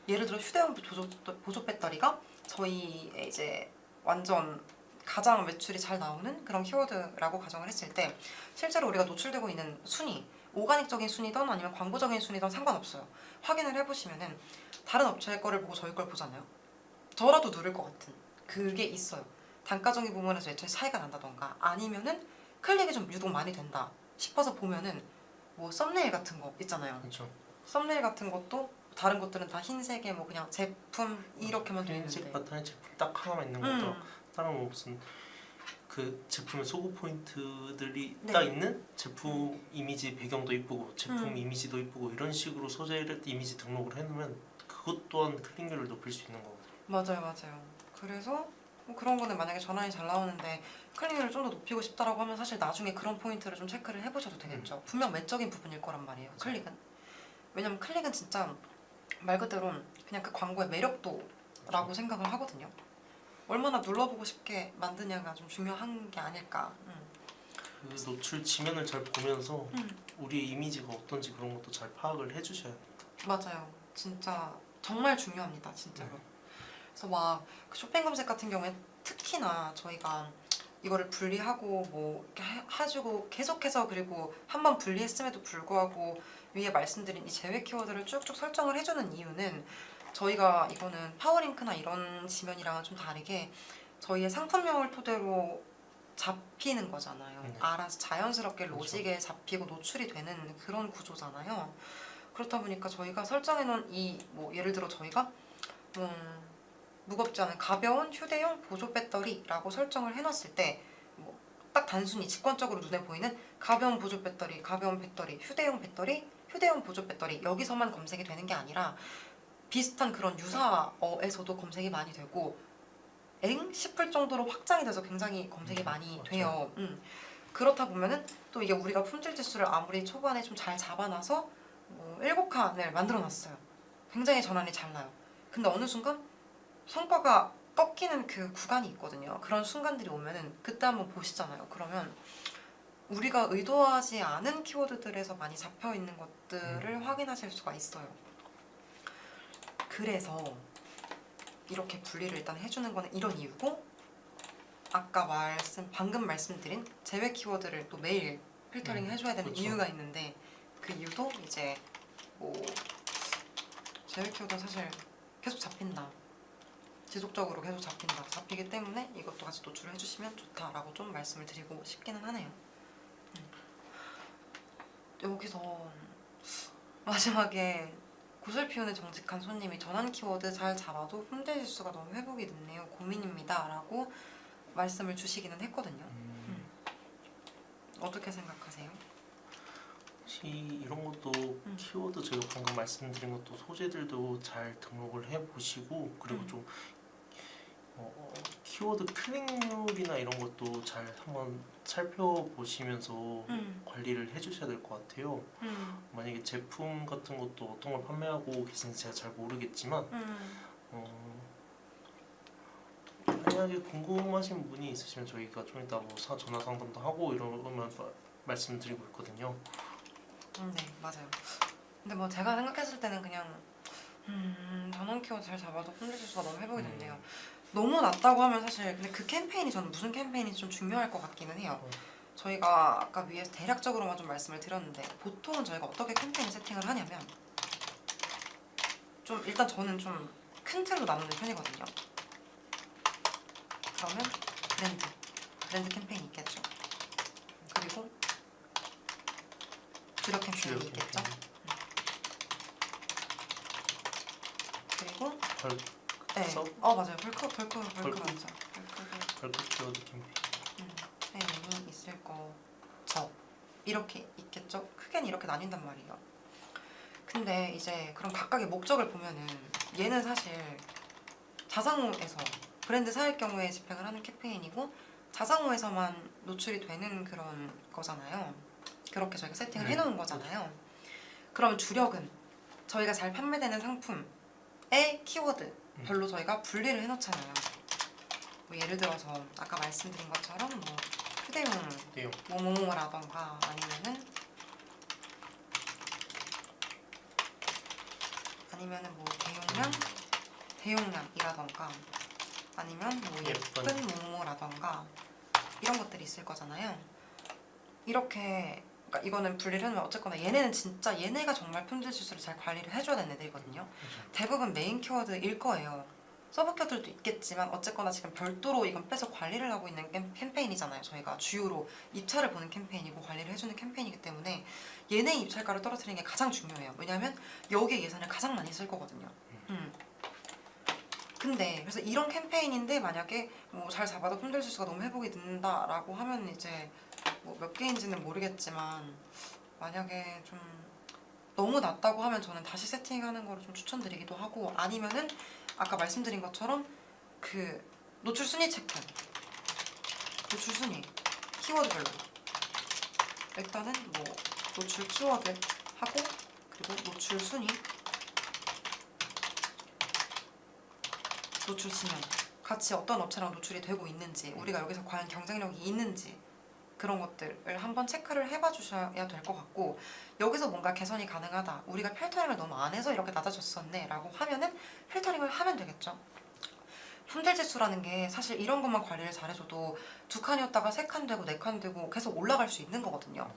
예를 들어 휴대용 보조 배터리가 저희의 이제 완전 가장 매출이 잘 나오는 그런 키워드라고 가정을 했을 때 실제로 우리가 노출되고 있는 순위, 오가닉적인 순위든 아니면 광고적인 순위든 상관없어요. 확인을 해보시면은 다른 업체의 거를 보고 저희 걸 보잖아요. 저라도 누를 것 같은 그게 있어요. 단가적인 부분에서 애초에 차이가 난다던가 아니면은 클릭이 좀 유독 많이 된다 싶어서 보면은 뭐 썸네일 같은 거 있잖아요. 그렇죠. 썸네일 같은 것도 다른 것들은 다 흰색에 뭐 그냥 제품 이렇게만 돼 흰색 있는데 바탕에 제품 딱 하나만 있는 거다. 다른 뭐 무슨 그 제품의 소구 포인트들이 네. 딱 있는 제품 이미지 배경도 이쁘고 제품 음. 이미지도 이쁘고 이런 식으로 소재를 이미지 등록을 해놓으면 그것 또한 클릭률을 높일 수 있는 거거든요. 맞아요, 맞아요. 그래서 뭐 그런 거는 만약에 전환이 잘 나오는데 클릭률을 좀 더 높이고 싶다라고 하면 사실 나중에 그런 포인트를 좀 체크를 해보셔도 되겠죠. 분명 외적인 부분일 거란 말이에요. 클릭은. 왜냐면 클릭은 진짜 말 그대로 그냥 그 광고의 매력도라고 생각을 하거든요. 얼마나 눌러보고 싶게 만드냐가 좀 중요한 게 아닐까. 그 노출 지면을 잘 보면서 음. 우리의 이미지가 어떤지 그런 것도 잘 파악을 해주셔야 돼요. 맞아요. 진짜 정말 중요합니다. 진짜로. 그래서 막 그 쇼핑 검색 같은 경우에 특히나 저희가 이거를 분리하고 뭐 이렇게 해주고 계속해서 그리고 한번 분리했음에도 불구하고 위에 말씀드린 이 제외 키워드를 쭉쭉 설정을 해주는 이유는 저희가 이거는 파워링크나 이런 지면이랑은 좀 다르게 저희의 상품명을 토대로 잡히는 거잖아요. 네. 알아서 자연스럽게 그렇죠. 로직에 잡히고 노출이 되는 그런 구조잖아요. 그렇다 보니까 저희가 설정해놓은 이 뭐 예를 들어 저희가 무겁지 않은 가벼운 휴대용 보조 배터리라고 설정을 해놨을 때 뭐 딱 단순히 직관적으로 눈에 보이는 가벼운 보조 배터리, 가벼운 배터리, 휴대용 배터리, 휴대용 보조 배터리 여기서만 검색이 되는 게 아니라 비슷한 그런 유사어에서도 검색이 많이 되고 엥? 싶을 정도로 확장이 돼서 굉장히 검색이 많이 맞아요. 돼요. 그렇다 보면은 또 이게 우리가 품질 지수를 아무리 초반에 좀 잘 잡아놔서 뭐 7칸을 만들어놨어요. 굉장히 전환이 잘 나요. 근데 어느 순간 성과가 꺾이는 그 구간이 있거든요. 그런 순간들이 오면은 그때 한번 보시잖아요. 그러면 우리가 의도하지 않은 키워드들에서 많이 잡혀있는 것들을 확인하실 수가 있어요. 그래서 이렇게 분리를 일단 해주는 거는 이런 이유고 아까 방금 말씀드린 제외 키워드를 또 매일 필터링 해줘야 되는 그렇죠. 이유가 있는데 그 이유도 이제 뭐 제외 키워드는 사실 계속 잡힌다. 지속적으로 계속 잡히기 때문에 이것도 같이 노출을 해주시면 좋다라고 좀 말씀을 드리고 싶기는 하네요. 여기서 마지막에 구슬 피우는 정직한 손님이 전환 키워드 잘 잡아도 품질 지수가 너무 회복이 늦네요. 고민입니다. 라고 말씀을 주시기는 했거든요. 어떻게 생각하세요? 혹시 이런 것도 키워드 제가 방금 말씀드린 것도 소재들도 잘 등록을 해보시고 그리고 좀 키워드 클릭률이나 이런 것도 잘 한번 살펴보시면서 관리를 해주셔야 될 것 같아요. 만약에 제품 같은 것도 어떤 걸 판매하고 계신지 제가 잘 모르겠지만 만약에 궁금하신 분이 있으시면 저희가 좀 이따 뭐 전화 상담도 하고 이러면 말씀드리고 있거든요. 네, 맞아요. 근데 뭐 제가 생각했을 때는 그냥 전환 키워드 잘 잡아도 품질 지수가 너무 회복이 됐네요. 너무 낮다고 하면 사실 근데 그 캠페인이 저는 무슨 캠페인인지 좀 중요할 것 같기는 해요. 저희가 아까 위에서 대략적으로만 좀 말씀을 드렸는데 보통은 저희가 어떻게 캠페인 세팅을 하냐면 좀 일단 저는 좀 큰 틀로 나누는 편이거든요. 그러면 브랜드 캠페인이 있겠죠. 그리고 주력 캠페인이 있겠죠. 그리고 네, 맞아요. 벌크 맞죠. 벌크 키워드 캠페인. 캠페인이 있을 거죠. 이렇게 있겠죠? 크게는 이렇게 나뉜단 말이에요. 근데 이제 그럼 각각의 목적을 보면은 얘는 사실 자상호에서 브랜드 사일 경우에 집행을 하는 캠페인이고 자상호에서만 노출이 되는 그런 거잖아요. 그렇게 저희가 세팅을 해놓은 거잖아요. 그럼 주력은 저희가 잘 판매되는 상품의 키워드 별로 저희가 분리를 해놓잖아요. 뭐 예를 들어서 아까 말씀드린 것처럼 뭐 휴대용 내용. 뭐뭐뭐라던가 아니면은 뭐 대용량이라던가 아니면 뭐 예쁜 뭐뭐라던가 이런 것들이 있을 거잖아요. 이렇게 그러니까 이거는 분리를 해놓으면 어쨌거나 얘네는 진짜 얘네가 정말 품질 지수를 잘 관리를 해줘야 되는 애들이거든요. 대부분 메인 키워드일 거예요. 서브 키워드도 있겠지만 어쨌거나 지금 별도로 이건 빼서 관리를 하고 있는 캠페인이잖아요. 저희가 주요로 입찰을 보는 캠페인이고 관리를 해주는 캠페인이기 때문에 얘네의 입찰가를 떨어뜨리는 게 가장 중요해요. 왜냐하면 여기에 예산을 가장 많이 쓸 거거든요. 근데 그래서 이런 캠페인인데 만약에 뭐 잘 잡아도 품질 지수가 너무 회복이 된다라고 하면 이제 뭐 몇 개인지는 모르겠지만 만약에 좀 너무 낮다고 하면 저는 다시 세팅하는 거를 좀 추천드리기도 하고 아니면은 아까 말씀드린 것처럼 그 노출 순위 체크 노출 순위 키워드별로 일단은 뭐 노출 키워드 하고 그리고 노출 순위 노출 지면 같이 어떤 업체랑 노출이 되고 있는지 우리가 여기서 과연 경쟁력이 있는지 그런 것들을 한번 체크를 해봐 주셔야 될 것 같고 여기서 뭔가 개선이 가능하다 우리가 필터링을 너무 안 해서 이렇게 낮아졌었네 라고 하면은 필터링을 하면 되겠죠. 품질 지수라는 게 사실 이런 것만 관리를 잘해줘도 2칸이었다가 3칸 되고 4칸 되고 계속 올라갈 수 있는 거거든요.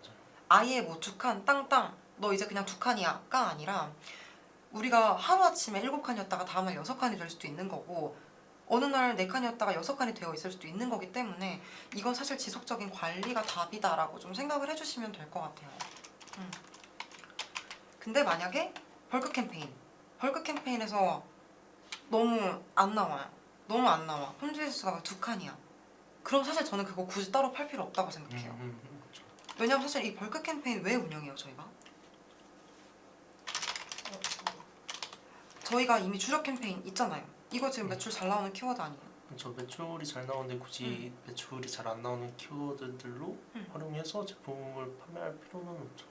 아예 뭐 2칸 땅땅 너 이제 그냥 2칸이야 가 아니라 우리가 하루아침에 7칸이었다가 다음날 6칸이 될 수도 있는 거고 어느 날 4칸이었다가 6칸이 되어 있을 수도 있는 거기 때문에 이건 사실 지속적인 관리가 답이다라고 좀 생각을 해주시면 될 것 같아요. 근데 만약에 벌크 캠페인에서 너무 안 나와요. 너무 안 나와. 품질 지수가 막 2칸이야. 그럼 사실 저는 그거 굳이 따로 팔 필요 없다고 생각해요. 그렇죠. 왜냐면 사실 이 벌크 캠페인 왜 운영해요 저희가? 저희가 이미 주력 캠페인 있잖아요. 이거 지금 매출 잘 나오는 키워드 아니에요? 저 매출이 잘 나오는데 굳이 매출이 잘 안 나오는 키워드들로 활용해서 제품을 판매할 필요는 없죠.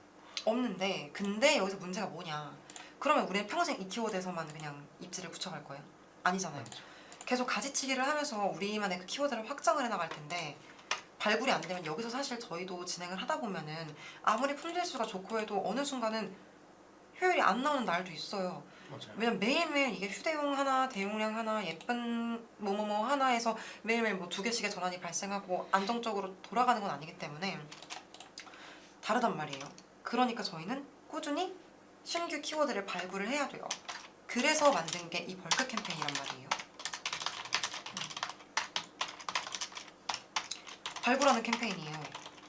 없는데 근데 여기서 문제가 뭐냐 그러면 우리는 평생 이 키워드에서만 그냥 입지를 붙여갈 거예요? 아니잖아요. 계속 가지치기를 하면서 우리만의 그 키워드를 확장을 해나갈 텐데 발굴이 안 되면 여기서 사실 저희도 진행을 하다 보면은 아무리 품질수가 좋고 해도 어느 순간은 효율이 안 나오는 날도 있어요. 맞아요. 왜냐면 매일매일 이게 휴대용 하나, 대용량 하나, 예쁜 뭐뭐뭐 하나에서 매일매일 뭐 2개씩의 전환이 발생하고 안정적으로 돌아가는 건 아니기 때문에 다르단 말이에요. 그러니까 저희는 꾸준히 신규 키워드를 발굴을 해야 돼요. 그래서 만든 게 이 벌크 캠페인이란 말이에요. 발굴하는 캠페인이에요.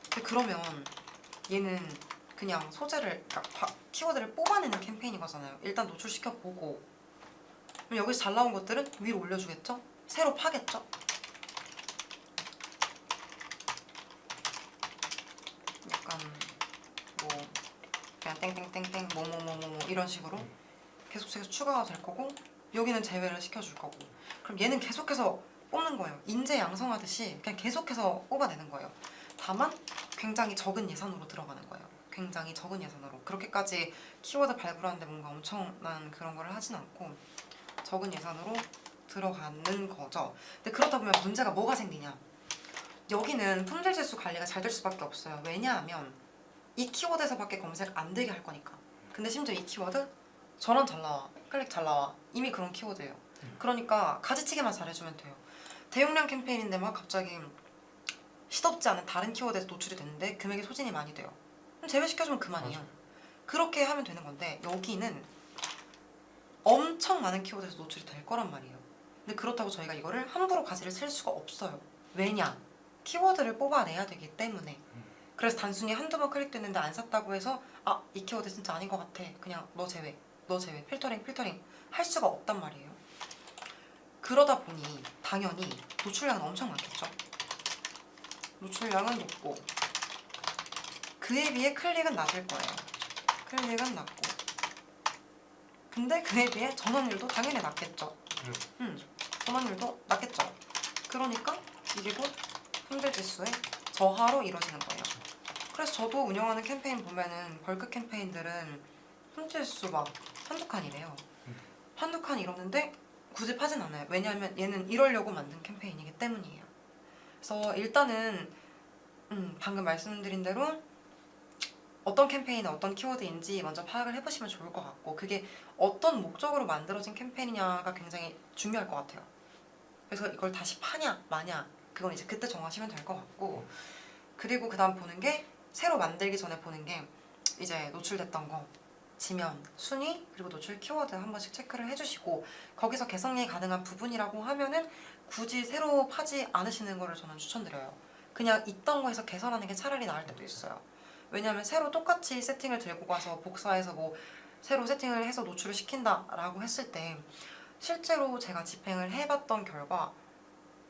근데 그러면 얘는 그냥 소재를 그러니까 키워드를 뽑아내는 캠페인인 거잖아요. 일단 노출시켜보고 그럼 여기서 잘 나온 것들은 위로 올려주겠죠? 새로 파겠죠? 약간 뭐 그냥 땡땡땡땡 뭐뭐뭐뭐 이런 식으로 계속해서 추가가 될 거고 여기는 제외를 시켜줄 거고 그럼 얘는 계속해서 뽑는 거예요. 인재 양성하듯이 그냥 계속해서 뽑아내는 거예요. 다만 굉장히 적은 예산으로 들어가는 거예요. 굉장히 적은 예산으로 그렇게까지 키워드 발굴하는데 뭔가 엄청난 그런 걸 하진 않고 적은 예산으로 들어가는 거죠. 근데 그러다 보면 문제가 뭐가 생기냐 여기는 품질 지수 관리가 잘 될 수밖에 없어요. 왜냐하면 이 키워드에서밖에 검색 안 되게 할 거니까. 근데 심지어 이 키워드 전원 잘 나와 클릭 잘 나와 이미 그런 키워드예요. 그러니까 가지치기만 잘해주면 돼요. 대용량 캠페인인데 막 갑자기 시덥지 않은 다른 키워드에서 노출이 됐는데 금액이 소진이 많이 돼요. 그럼 제외시켜주면 그만이에요. 맞아요. 그렇게 하면 되는 건데 여기는 엄청 많은 키워드에서 노출이 될 거란 말이에요. 근데 그렇다고 저희가 이거를 함부로 가지를 칠 수가 없어요. 왜냐? 키워드를 뽑아내야 되기 때문에. 그래서 단순히 한두 번 클릭됐는데 안 샀다고 해서 아, 이 키워드 진짜 아닌 것 같아. 그냥 너 제외 필터링 할 수가 없단 말이에요. 그러다 보니 당연히 노출량은 엄청 많겠죠. 노출량은 높고 그에 비해 클릭은 낮을 거예요. 클릭은 낮고. 근데 그에 비해 전환율도 당연히 낮겠죠. 전환율도 낮겠죠. 그러니까 이게 곧 품질지수의 저하로 이루어지는 거예요. 그래서 저도 운영하는 캠페인 보면은 벌크 캠페인들은 품질지수 막 한두 칸이래요. 한두 칸 이러는데 굳이 파진 않아요. 왜냐하면 얘는 이러려고 만든 캠페인이기 때문이에요. 그래서 일단은 방금 말씀드린 대로 어떤 캠페인은 어떤 키워드인지 먼저 파악을 해보시면 좋을 것 같고, 그게 어떤 목적으로 만들어진 캠페인이냐가 굉장히 중요할 것 같아요. 그래서 이걸 다시 파냐 마냐 그건 이제 그때 정하시면 될 것 같고, 그리고 그 다음 보는 게 새로 만들기 전에 보는 게 이제 노출됐던 거, 지면, 순위, 그리고 노출 키워드 한 번씩 체크를 해주시고, 거기서 개선이 가능한 부분이라고 하면은 굳이 새로 파지 않으시는 거를 저는 추천드려요. 그냥 있던 거에서 개선하는 게 차라리 나을 때도 있어요. 왜냐하면 새로 똑같이 세팅을 들고 가서 복사해서 뭐 새로 세팅을 해서 노출을 시킨다라고 했을 때 실제로 제가 집행을 해봤던 결과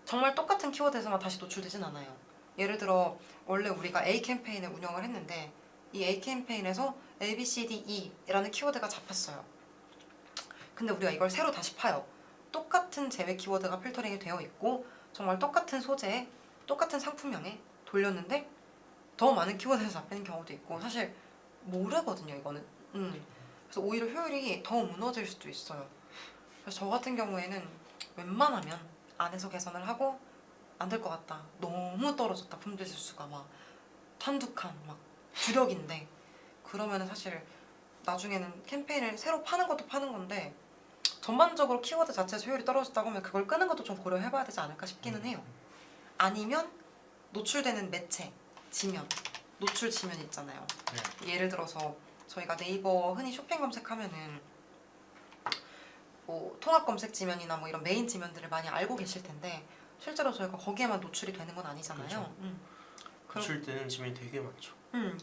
정말 똑같은 키워드에서만 다시 노출되진 않아요. 예를 들어 원래 우리가 A 캠페인을 운영을 했는데 이 A 캠페인에서 A, B, C, D, E라는 키워드가 잡혔어요. 근데 우리가 이걸 새로 다시 파요. 똑같은 제외 키워드가 필터링이 되어 있고 정말 똑같은 소재에 똑같은 상품명에 돌렸는데 더 많은 키워드에서 잡히는 경우도 있고, 사실 모르거든요 이거는. 그래서 오히려 효율이 더 무너질 수도 있어요. 그래서 저 같은 경우에는 웬만하면 안에서 개선을 하고 안 될 것 같다, 너무 떨어졌다 품질 지수가 막 한두 칸 막 주력인데, 그러면은 사실 나중에는 캠페인을 새로 파는 것도 파는 건데 전반적으로 키워드 자체에서 효율이 떨어졌다고 하면 그걸 끄는 것도 좀 고려해봐야 되지 않을까 싶기는 해요. 아니면 노출되는 매체, 지면, 노출 지면 있잖아요. 예를 들어서 저희가 네이버 흔히 쇼핑 검색하면은 뭐 통합 검색 지면이나 뭐 이런 메인 지면들을 많이 알고 계실 텐데 실제로 저희가 거기에만 노출이 되는 건 아니잖아요. 노출되는 지면이 되게 많죠.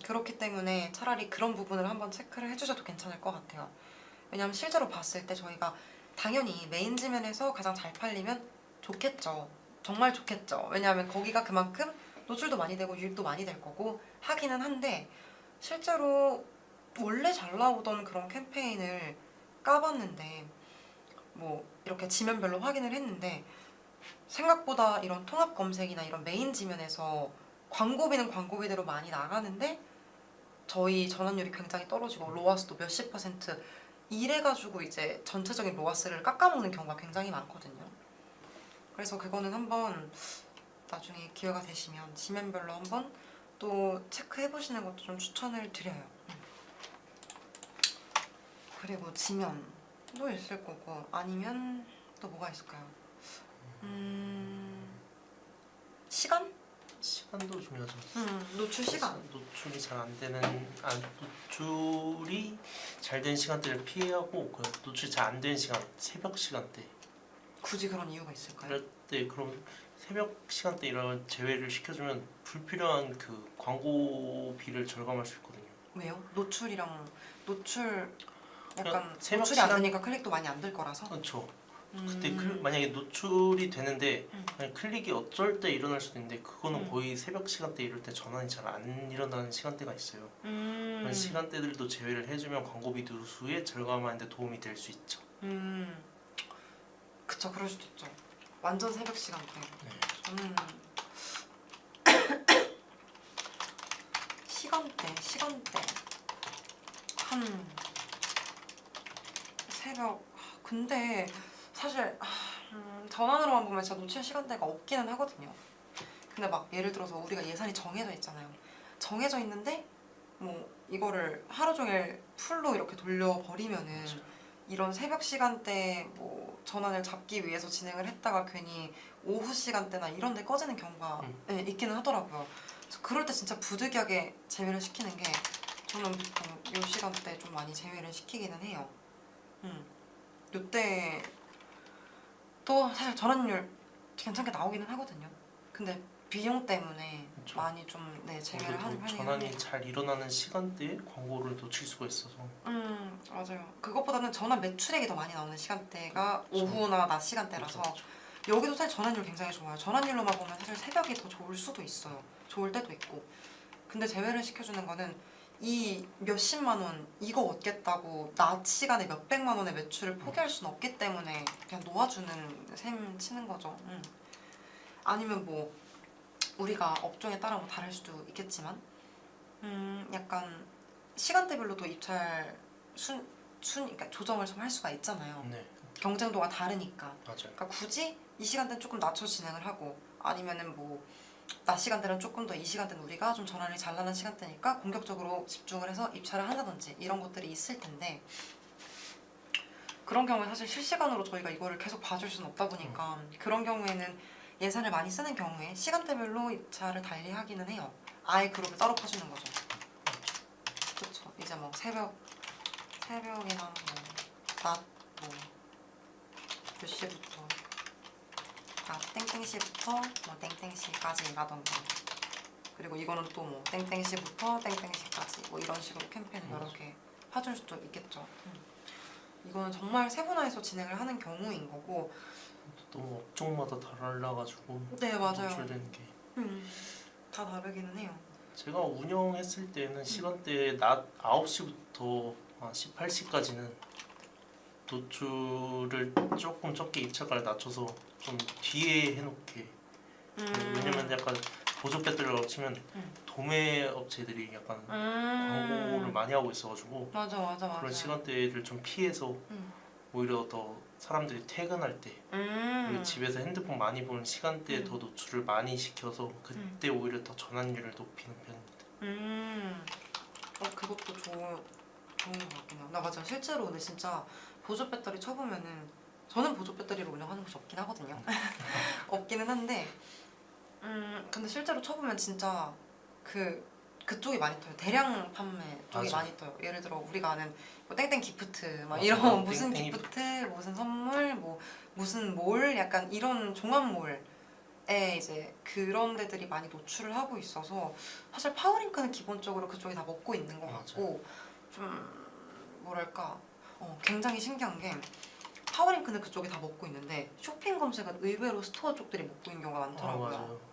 그렇기 때문에 차라리 그런 부분을 한번 체크를 해주셔도 괜찮을 것 같아요. 왜냐하면 실제로 봤을 때 저희가 당연히 메인 지면에서 가장 잘 팔리면 좋겠죠. 정말 좋겠죠. 왜냐하면 거기가 그만큼 노출도 많이 되고 유입도 많이 될 거고 하기는 한데, 실제로 원래 잘 나오던 그런 캠페인을 까봤는데 뭐 이렇게 지면별로 확인을 했는데 생각보다 이런 통합 검색이나 이런 메인 지면에서 광고비는 광고비대로 많이 나가는데 저희 전환율이 굉장히 떨어지고 로아스도 몇십 퍼센트 이래가지고 이제 전체적인 로아스를 깎아먹는 경우가 굉장히 많거든요. 그래서 그거는 한번 나중에 기회가 되시면 지면별로 한번 또 체크해보시는 것도 좀 추천을 드려요. 그리고 지면도 있을 거고, 아니면 또 뭐가 있을까요? 시간? 시간도 중요하죠. 노출 시간. 노출이 잘 안 되는, 노출이 잘 된 시간대를 피하고 그 노출이 잘 안 되는 시간, 새벽 시간대. 굳이 그런 이유가 있을까요? 그럴 때 그럼 새벽 시간대 이런 제외를 시켜주면 불필요한 그 광고비를 절감할 수 있거든요. 왜요? 노출이랑 노출 약간 새벽 노출이 안 시간- 되니까 클릭도 많이 안 될 거라서? 그렇죠. 그때 만약에 노출이 되는데 클릭이 어쩔 때 일어날 수도 있는데 그거는 거의 새벽 시간대 이럴 때 전환이 잘 안 일어나는 시간대가 있어요. 그런 시간대들도 제외를 해주면 광고비 누수에 절감하는 데 도움이 될 수 있죠. 그쵸, 그럴 수도 있죠. 완전 새벽 시간대. 저는 시간대 한 새벽. 근데 사실 전환으로만 보면 진짜 놓칠 시간대가 없기는 하거든요. 근데 막 예를 들어서 우리가 예산이 정해져 있잖아요. 정해져 있는데 뭐 이거를 하루 종일 풀로 이렇게 돌려버리면은 이런 새벽 시간대 뭐 전환을 잡기 위해서 진행을 했다가 괜히 오후 시간대나 이런 데 꺼지는 경우가 있기는 하더라고요. 그래서 그럴 때 진짜 부득이하게 제외를 시키는 게, 저는 보통 요 시간대 좀 많이 제외를 시키기는 해요. 요때 또 사실 전환율 괜찮게 나오기는 하거든요. 근데 비용 때문에 그쵸. 많이 좀 제외를 하는 편이긴 전환이 해요. 잘 일어나는 시간대에 광고를 놓칠 수가 있어서. 맞아요. 그것보다는 전환 매출액이 더 많이 나오는 시간대가 오후나 낮 시간대라서 그렇죠. 여기도 사실 전환율 굉장히 좋아요. 전환율로만 보면 사실 새벽이 더 좋을 수도 있어요. 좋을 때도 있고. 근데 제외를 시켜주는 거는 이 몇십만 원 이거 얻겠다고 낮 시간에 몇백만 원의 매출을 포기할 수는 없기 때문에 그냥 놓아주는 셈 치는 거죠. 아니면 뭐 우리가 업종에 따라 뭐 다를 수도 있겠지만 약간 시간대별로도 입찰 그러니까 조정을 좀 할 수가 있잖아요. 네, 경쟁도가 다르니까. 맞아요. 그러니까 굳이 이 시간대는 조금 낮춰 진행을 하고 아니면은 뭐 낮 시간대는 조금 더 이 시간대는 우리가 좀 전환이 잘 나는 시간대니까 공격적으로 집중을 해서 입찰을 한다든지 이런 것들이 있을 텐데 그런 경우에 사실 실시간으로 저희가 이거를 계속 봐줄 수는 없다 보니까 그런 경우에는 예산을 많이 쓰는 경우에 시간대별로 입찰을 달리하기는 해요. 아예 그룹을 따로 파주는 거죠. 그렇죠. 이제 뭐 새벽이나 뭐낮 몇 시부터 땡땡시부터 뭐 땡땡시까지라던가 그리고 이거는 또 뭐 땡땡시부터 땡땡시까지 뭐 이런 식으로 캠페인을 여러 개 파줄 수도 있겠죠. 이거는 정말 세분화해서 진행을 하는 경우인 거고 너무 업종마다 달라가지고 네 맞아요. 노출되는 게 다 다르기는 해요. 제가 운영했을 때는 시간대에 낮 9시부터 18시까지는 노출을 조금 적게 입찰가를 낮춰서 좀 뒤에 해놓게 왜냐면 약간 보조 배터리를 합치면 도매 업체들이 약간 광고를 많이 하고 있어가지고 맞아. 그런 시간대를 좀 피해서 오히려 더 사람들이 퇴근할 때 그리고 집에서 핸드폰 많이 보는 시간대에 더 노출을 많이 시켜서 그때 오히려 더 전환율을 높이는 편입니다. 그것도 좋은 것 같긴 해요. 나 맞아. 실제로 근데 진짜 보조 배터리 쳐보면은 저는 보조 배터리로 운영하는 곳이 없긴 하거든요. 없기는 한데 근데 실제로 쳐보면 진짜 그쪽이 많이 떠요. 대량 판매 쪽이 맞아. 많이 떠요. 예를 들어 우리가 아는 뭐 땡땡 기프트 막 맞아. 이런 무슨 땡땡 기프트 무슨 선물 뭐 무슨 몰 약간 이런 종합몰에 이제 그런 데들이 많이 노출을 하고 있어서 사실 파워링크는 기본적으로 그쪽이 다 먹고 있는 것 같고 좀 뭐랄까 굉장히 신기한 게 파워링크는 그쪽이 다 먹고 있는데 쇼핑 검색은 의외로 스토어 쪽들이 먹고 있는 경우가 많더라고요. 맞아요.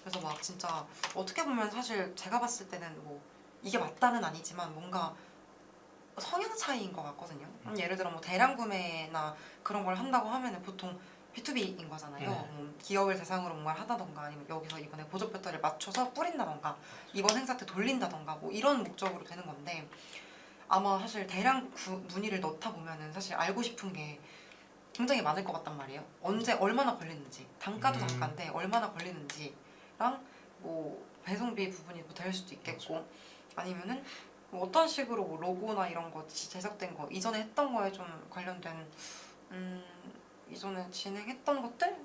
그래서 막 진짜 어떻게 보면 사실 제가 봤을 때는 뭐 이게 맞다는 아니지만 뭔가 성향 차이인 것 같거든요. 예를 들어 뭐 대량 구매나 그런 걸 한다고 하면은 보통 B2B인 거잖아요. 네. 기업을 대상으로 뭔가를 하다던가 아니면 여기서 이번에 보조 배터리를 맞춰서 뿌린다던가 이번 행사 때 돌린다던가 뭐 이런 목적으로 되는 건데 아마 사실 대량 문의를 넣다 보면은 사실 알고 싶은 게 굉장히 많을 것 같단 말이에요. 언제 얼마나 걸리는지 단가도 단가인데 얼마나 걸리는지랑 뭐 배송비 부분이 뭐 될 수도 있겠고 아니면은 뭐 어떤 식으로 뭐 로고나 이런 거 제작된 거 이전에 했던 거에 좀 관련된 이전에 진행했던 것들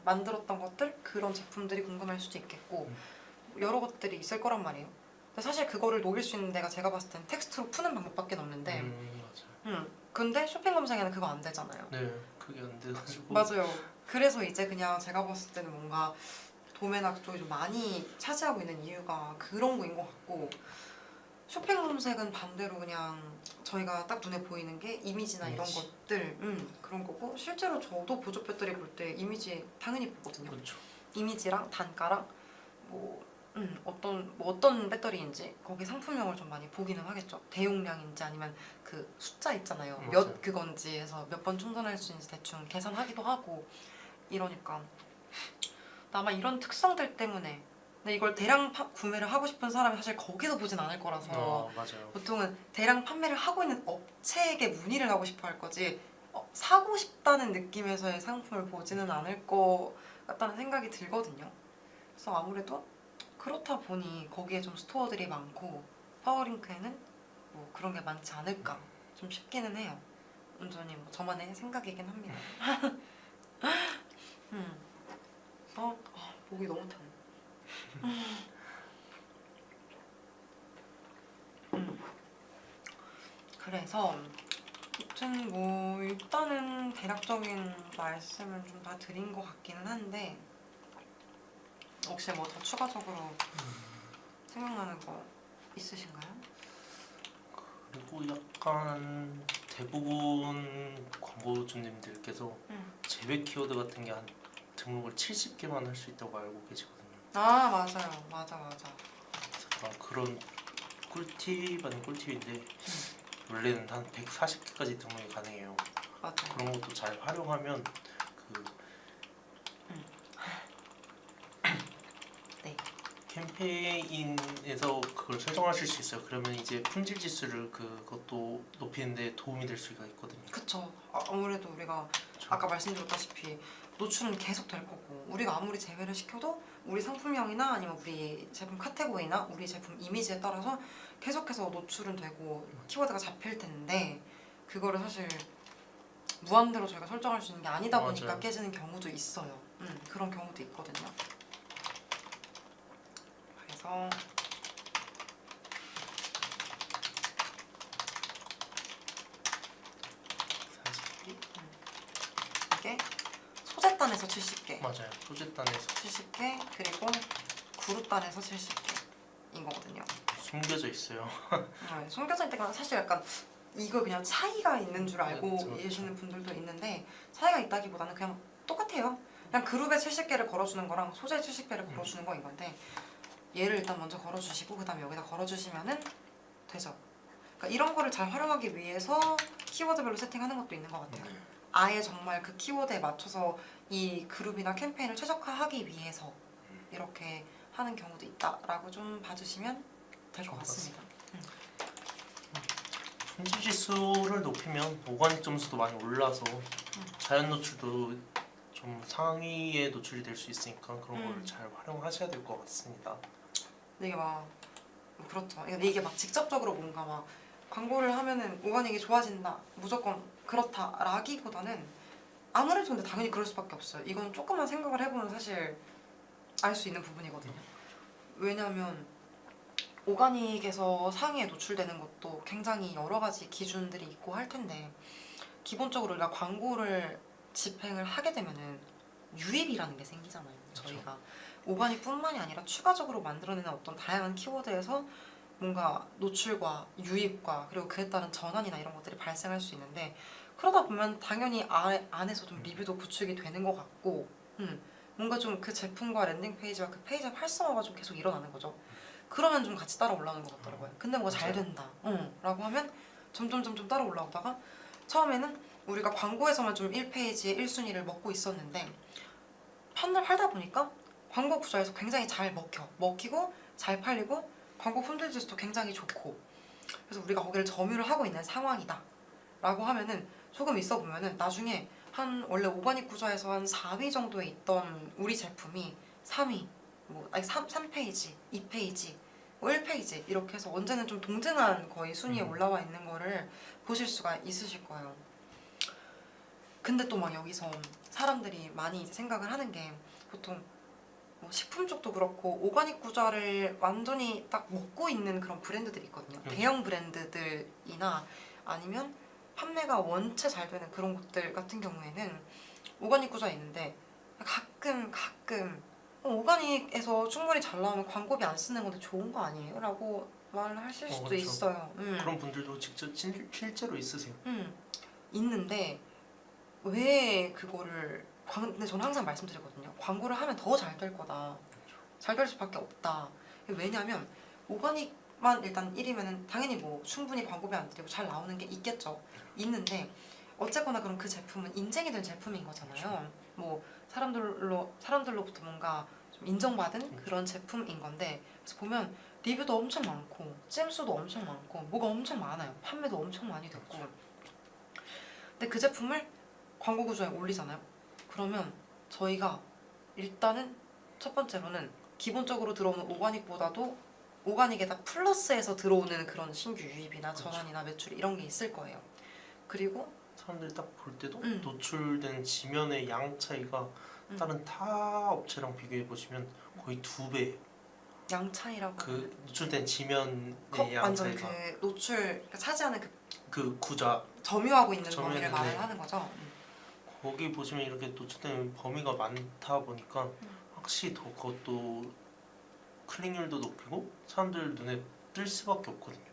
만들었던 것들 그런 제품들이 궁금할 수도 있겠고 여러 것들이 있을 거란 말이에요. 근데 사실 그거를 녹일 수 있는 데가 제가 봤을 땐 텍스트로 푸는 방법밖에 없는데 맞아요. 근데 쇼핑 검색에는 그거 안 되잖아요. 네, 그게 안 돼가지고 맞아요. 그래서 이제 그냥 제가 봤을 때는 뭔가 도매나 그쪽이 좀 많이 차지하고 있는 이유가 그런 거인 것 같고 쇼핑 검색은 반대로 그냥 저희가 딱 눈에 보이는 게 이미지나 이런 이미지. 것들 그런 거고 실제로 저도 보조 배터리 볼 때 이미지 당연히 보거든요. 그렇죠. 이미지랑 단가랑 뭐 어떤 배터리인지 거기 상품명을 좀 많이 보기는 하겠죠. 대용량인지 아니면 그 숫자 있잖아요. 맞아요. 몇 그건지 해서 몇 번 충전할 수 있는지 대충 계산하기도 하고 이러니까 아마 이런 특성들 때문에 근데 이걸 대량 구매를 하고 싶은 사람이 사실 거기서 보진 않을 거라서 맞아요. 보통은 대량 판매를 하고 있는 업체에게 문의를 하고 싶어 할 거지 사고 싶다는 느낌에서의 상품을 보지는 않을 것 같다는 생각이 들거든요. 그래서 아무래도 그렇다 보니 거기에 좀 스토어들이 많고 파워링크에는 뭐 그런 게 많지 않을까 좀 싶기는 해요. 온전히 뭐 저만의 생각이긴 합니다. 목이 너무 타네. 그래서 아무튼 뭐 일단은 대략적인 말씀을 좀 다 드린 것 같기는 한데 혹시 뭐 더 추가적으로 생각나는 거 있으신가요? 그리고 약간 대부분 광고주님들께서 재배 키워드 같은 게 한 등록을 70개만 할 수 있다고 알고 계시거든요. 아 맞아요. 맞아. 그런 꿀팁 아닌 꿀팁인데 원래는 한 140개까지 등록이 가능해요. 맞아요. 그런 것도 잘 활용하면 그 네. 캠페인에서 그걸 설정하실 수 있어요. 그러면 이제 품질 지수를 그것도 높이는데 도움이 될 수가 있거든요. 그쵸. 아무래도 우리가 아까 말씀드렸다시피 노출은 계속 될 거고 우리가 아무리 제외를 시켜도 우리 상품명이나 아니면 우리 제품 카테고리나 우리 제품 이미지에 따라서 계속해서 노출은 되고 키워드가 잡힐 텐데 그거를 사실 무한대로 저희가 설정할 수 있는 게 아니다 보니까 맞아요. 깨지는 경우도 있어요. 그런 경우도 있거든요. 그래서 이게 소재단에서 70개, 맞아요. 소재단에서 70개 그리고 그룹단에서 70개인 거거든요. 숨겨져 있어요. 숨겨져 있는 건 사실 약간 이거 그냥 차이가 있는 줄 알고 그렇죠. 계시는 분들도 있는데 차이가 있다기보다는 그냥 똑같아요. 그냥 그룹에 70개를 걸어주는 거랑 소재에 70개를 걸어주는 거인 건데 얘를 일단 먼저 걸어주시고 그 다음에 여기다 걸어주시면은 되죠. 그러니까 이런 거를 잘 활용하기 위해서 키워드별로 세팅하는 것도 있는 것 같아요. 아예 정말 그 키워드에 맞춰서 이 그룹이나 캠페인을 최적화하기 위해서 이렇게 하는 경우도 있다라고 좀 봐주시면 될 것 같습니다. 품질 지수를 높이면 오가닉 점수도 많이 올라서 자연 노출도 좀 상위에 노출이 될 수 있으니까 그런 걸 잘 활용하셔야 될 것 같습니다. 근데 이게 막 그렇죠. 이게 막 직접적으로 뭔가 막 광고를 하면은 오가닉이 좋아진다, 무조건 그렇다라기보다는 아무래도 근데 당연히 그럴 수밖에 없어요. 이건 조금만 생각을 해보면 사실 알 수 있는 부분이거든요. 왜냐하면 오가닉에서 상위에 노출되는 것도 굉장히 여러 가지 기준들이 있고 할 텐데 기본적으로 우리가 광고를 집행을 하게 되면은 유입이라는 게 생기잖아요. 저희가 오가닉뿐만이 아니라 추가적으로 만들어내는 어떤 다양한 키워드에서 뭔가 노출과 유입과 그리고 그에 따른 전환이나 이런 것들이 발생할 수 있는데 그러다 보면 당연히 안에서 좀 리뷰도 구축이 되는 것 같고 뭔가 좀 그 제품과 랜딩 페이지와 그 페이지의 활성화가 좀 계속 일어나는 거죠. 그러면 좀 같이 따라 올라오는 것 같더라고요. 근데 뭐가 잘 된다 라고 하면 점점 따라 올라오다가 처음에는 우리가 광고에서만 좀 1페이지에 1순위를 먹고 있었는데 판을 팔다 보니까 광고 구조에서 굉장히 잘 먹히고 잘 팔리고 광고 품질 지수도 굉장히 좋고 그래서 우리가 거기를 점유를 하고 있는 상황이다 라고 하면은 조금 있어 보면은 나중에 한 원래 오가닉 구조에서 한 4위 정도에 있던 우리 제품이 3위 아니 3페이지, 2페이지, 1페이지 이렇게 해서 언제는 좀 동등한 거의 순위에 올라와 있는 거를 보실 수가 있으실 거예요. 근데 또 막 여기서 사람들이 많이 이제 생각을 하는 게 보통 뭐 식품 쪽도 그렇고 오가닉 구조를 완전히 딱 먹고 있는 그런 브랜드들이 있거든요. 대형 브랜드들이나 아니면 판매가 원체 잘 되는 그런 곳들 같은 경우에는 오가닉 구조가 있는데 가끔 오가닉에서 충분히 잘 나오면 광고비 안 쓰는 건데 좋은 거 아니에요? 라고 말을 하실 수도 그렇죠. 있어요. 그런 분들도 직접 실제로 있으세요. 있는데 왜 그거를 근데 저는 항상 말씀드리거든요. 광고를 하면 더 잘 될 거다. 잘 될 수밖에 없다. 왜냐하면 오가닉만 일단 1위면은 당연히 뭐 충분히 광고비 안 들이고 잘 나오는 게 있겠죠. 있는데 어쨌거나 그럼 그 제품은 인증이 된 제품인 거잖아요. 뭐 사람들로부터 뭔가 좀 인정받은 그런 제품인 건데 그래서 보면 리뷰도 엄청 많고 잼수도 엄청 많고 뭐가 엄청 많아요. 판매도 엄청 많이 됐고 근데 그 제품을 광고 구조에 올리잖아요. 그러면 저희가 일단은 첫 번째로는 기본적으로 들어오는 오가닉보다도 오가닉에다 플러스해서 들어오는 그런 신규 유입이나 전환이나 매출 이런 게 있을 거예요. 그리고 사람들이 딱 볼 때도 노출된 지면의 양 차이가 다른 타 업체랑 비교해 보시면 거의 2배. 양 차이라고 그 노출된 지면의 양 완전 차이가 그 노출 차지하는 그 구자 점유하고 있는 점유하는 범위를 말을 네. 하는 거죠. 거기 보시면 이렇게 노출된 범위가 많다 보니까 확실히 더 그것도 클릭률도 높이고 사람들 눈에 뜰 수밖에 없거든요.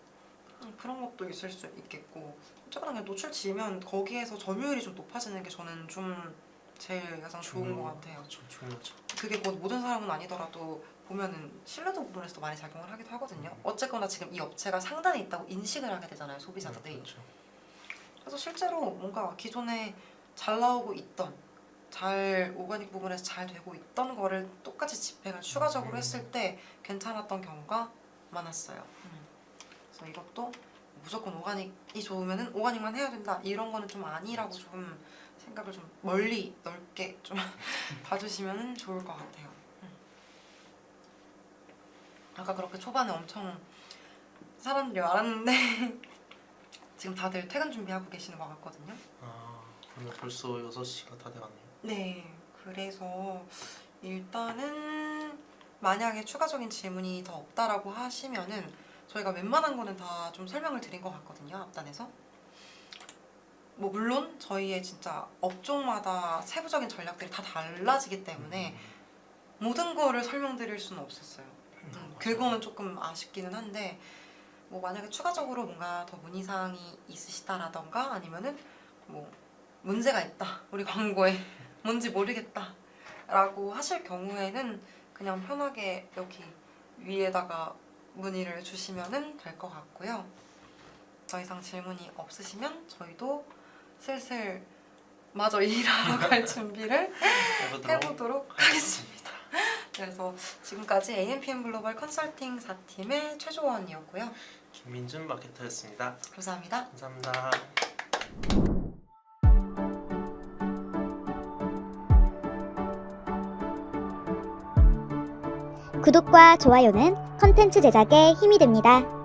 그런 것도 있을 수 있겠고 어쨌거나 그냥 노출 지면 거기에서 점유율이 좀 높아지는 게 저는 좀 제일 가장 좋은 것 같아요. 좀 중요하죠. 그게 뭐 모든 사람은 아니더라도 보면은 신뢰도 부분에서도 많이 작용을 하기도 하거든요. 어쨌거나 지금 이 업체가 상단에 있다고 인식을 하게 되잖아요, 소비자들이. 그렇죠. 그래서 실제로 뭔가 기존에 잘 나오고 있던, 잘 오가닉 부분에서 잘 되고 있던 거를 똑같이 집행을 추가적으로 했을 때 괜찮았던 경우가 많았어요. 그래서 이것도 무조건 오가닉이 좋으면은 오가닉만 해야 된다 이런 거는 좀 아니라고 좀 생각을 좀 멀리 넓게 좀 봐주시면 좋을 것 같아요. 아까 그렇게 초반에 엄청 사람들이 많았는데 지금 다들 퇴근 준비하고 계시는 것 같거든요. 아, 그러면 벌써 6시가 다 돼가네요. 네, 그래서 일단은 만약에 추가적인 질문이 더 없다라고 하시면은 저희가 웬만한 거는 다 좀 설명을 드린 것 같거든요, 앞단에서. 뭐 물론 저희의 진짜 업종마다 세부적인 전략들이 다 달라지기 때문에 모든 거를 설명드릴 수는 없었어요. 그거는 조금 아쉽기는 한데 뭐 만약에 추가적으로 뭔가 더 문의사항이 있으시다라던가 아니면은 뭐 문제가 있다, 우리 광고에 뭔지 모르겠다 라고 하실 경우에는 그냥 편하게 여기 위에다가 문의를 주시면 될 것 같고요. 더 이상 질문이 없으시면 저희도 슬슬 마저 일하러 갈 준비를 해보도록 하겠습니다. 그래서 지금까지 AMPM 글로벌 컨설팅 4팀의 최조원이었고요. 김민준 마케터였습니다. 감사합니다. 감사합니다. 구독과 좋아요는 컨텐츠 제작에 힘이 됩니다.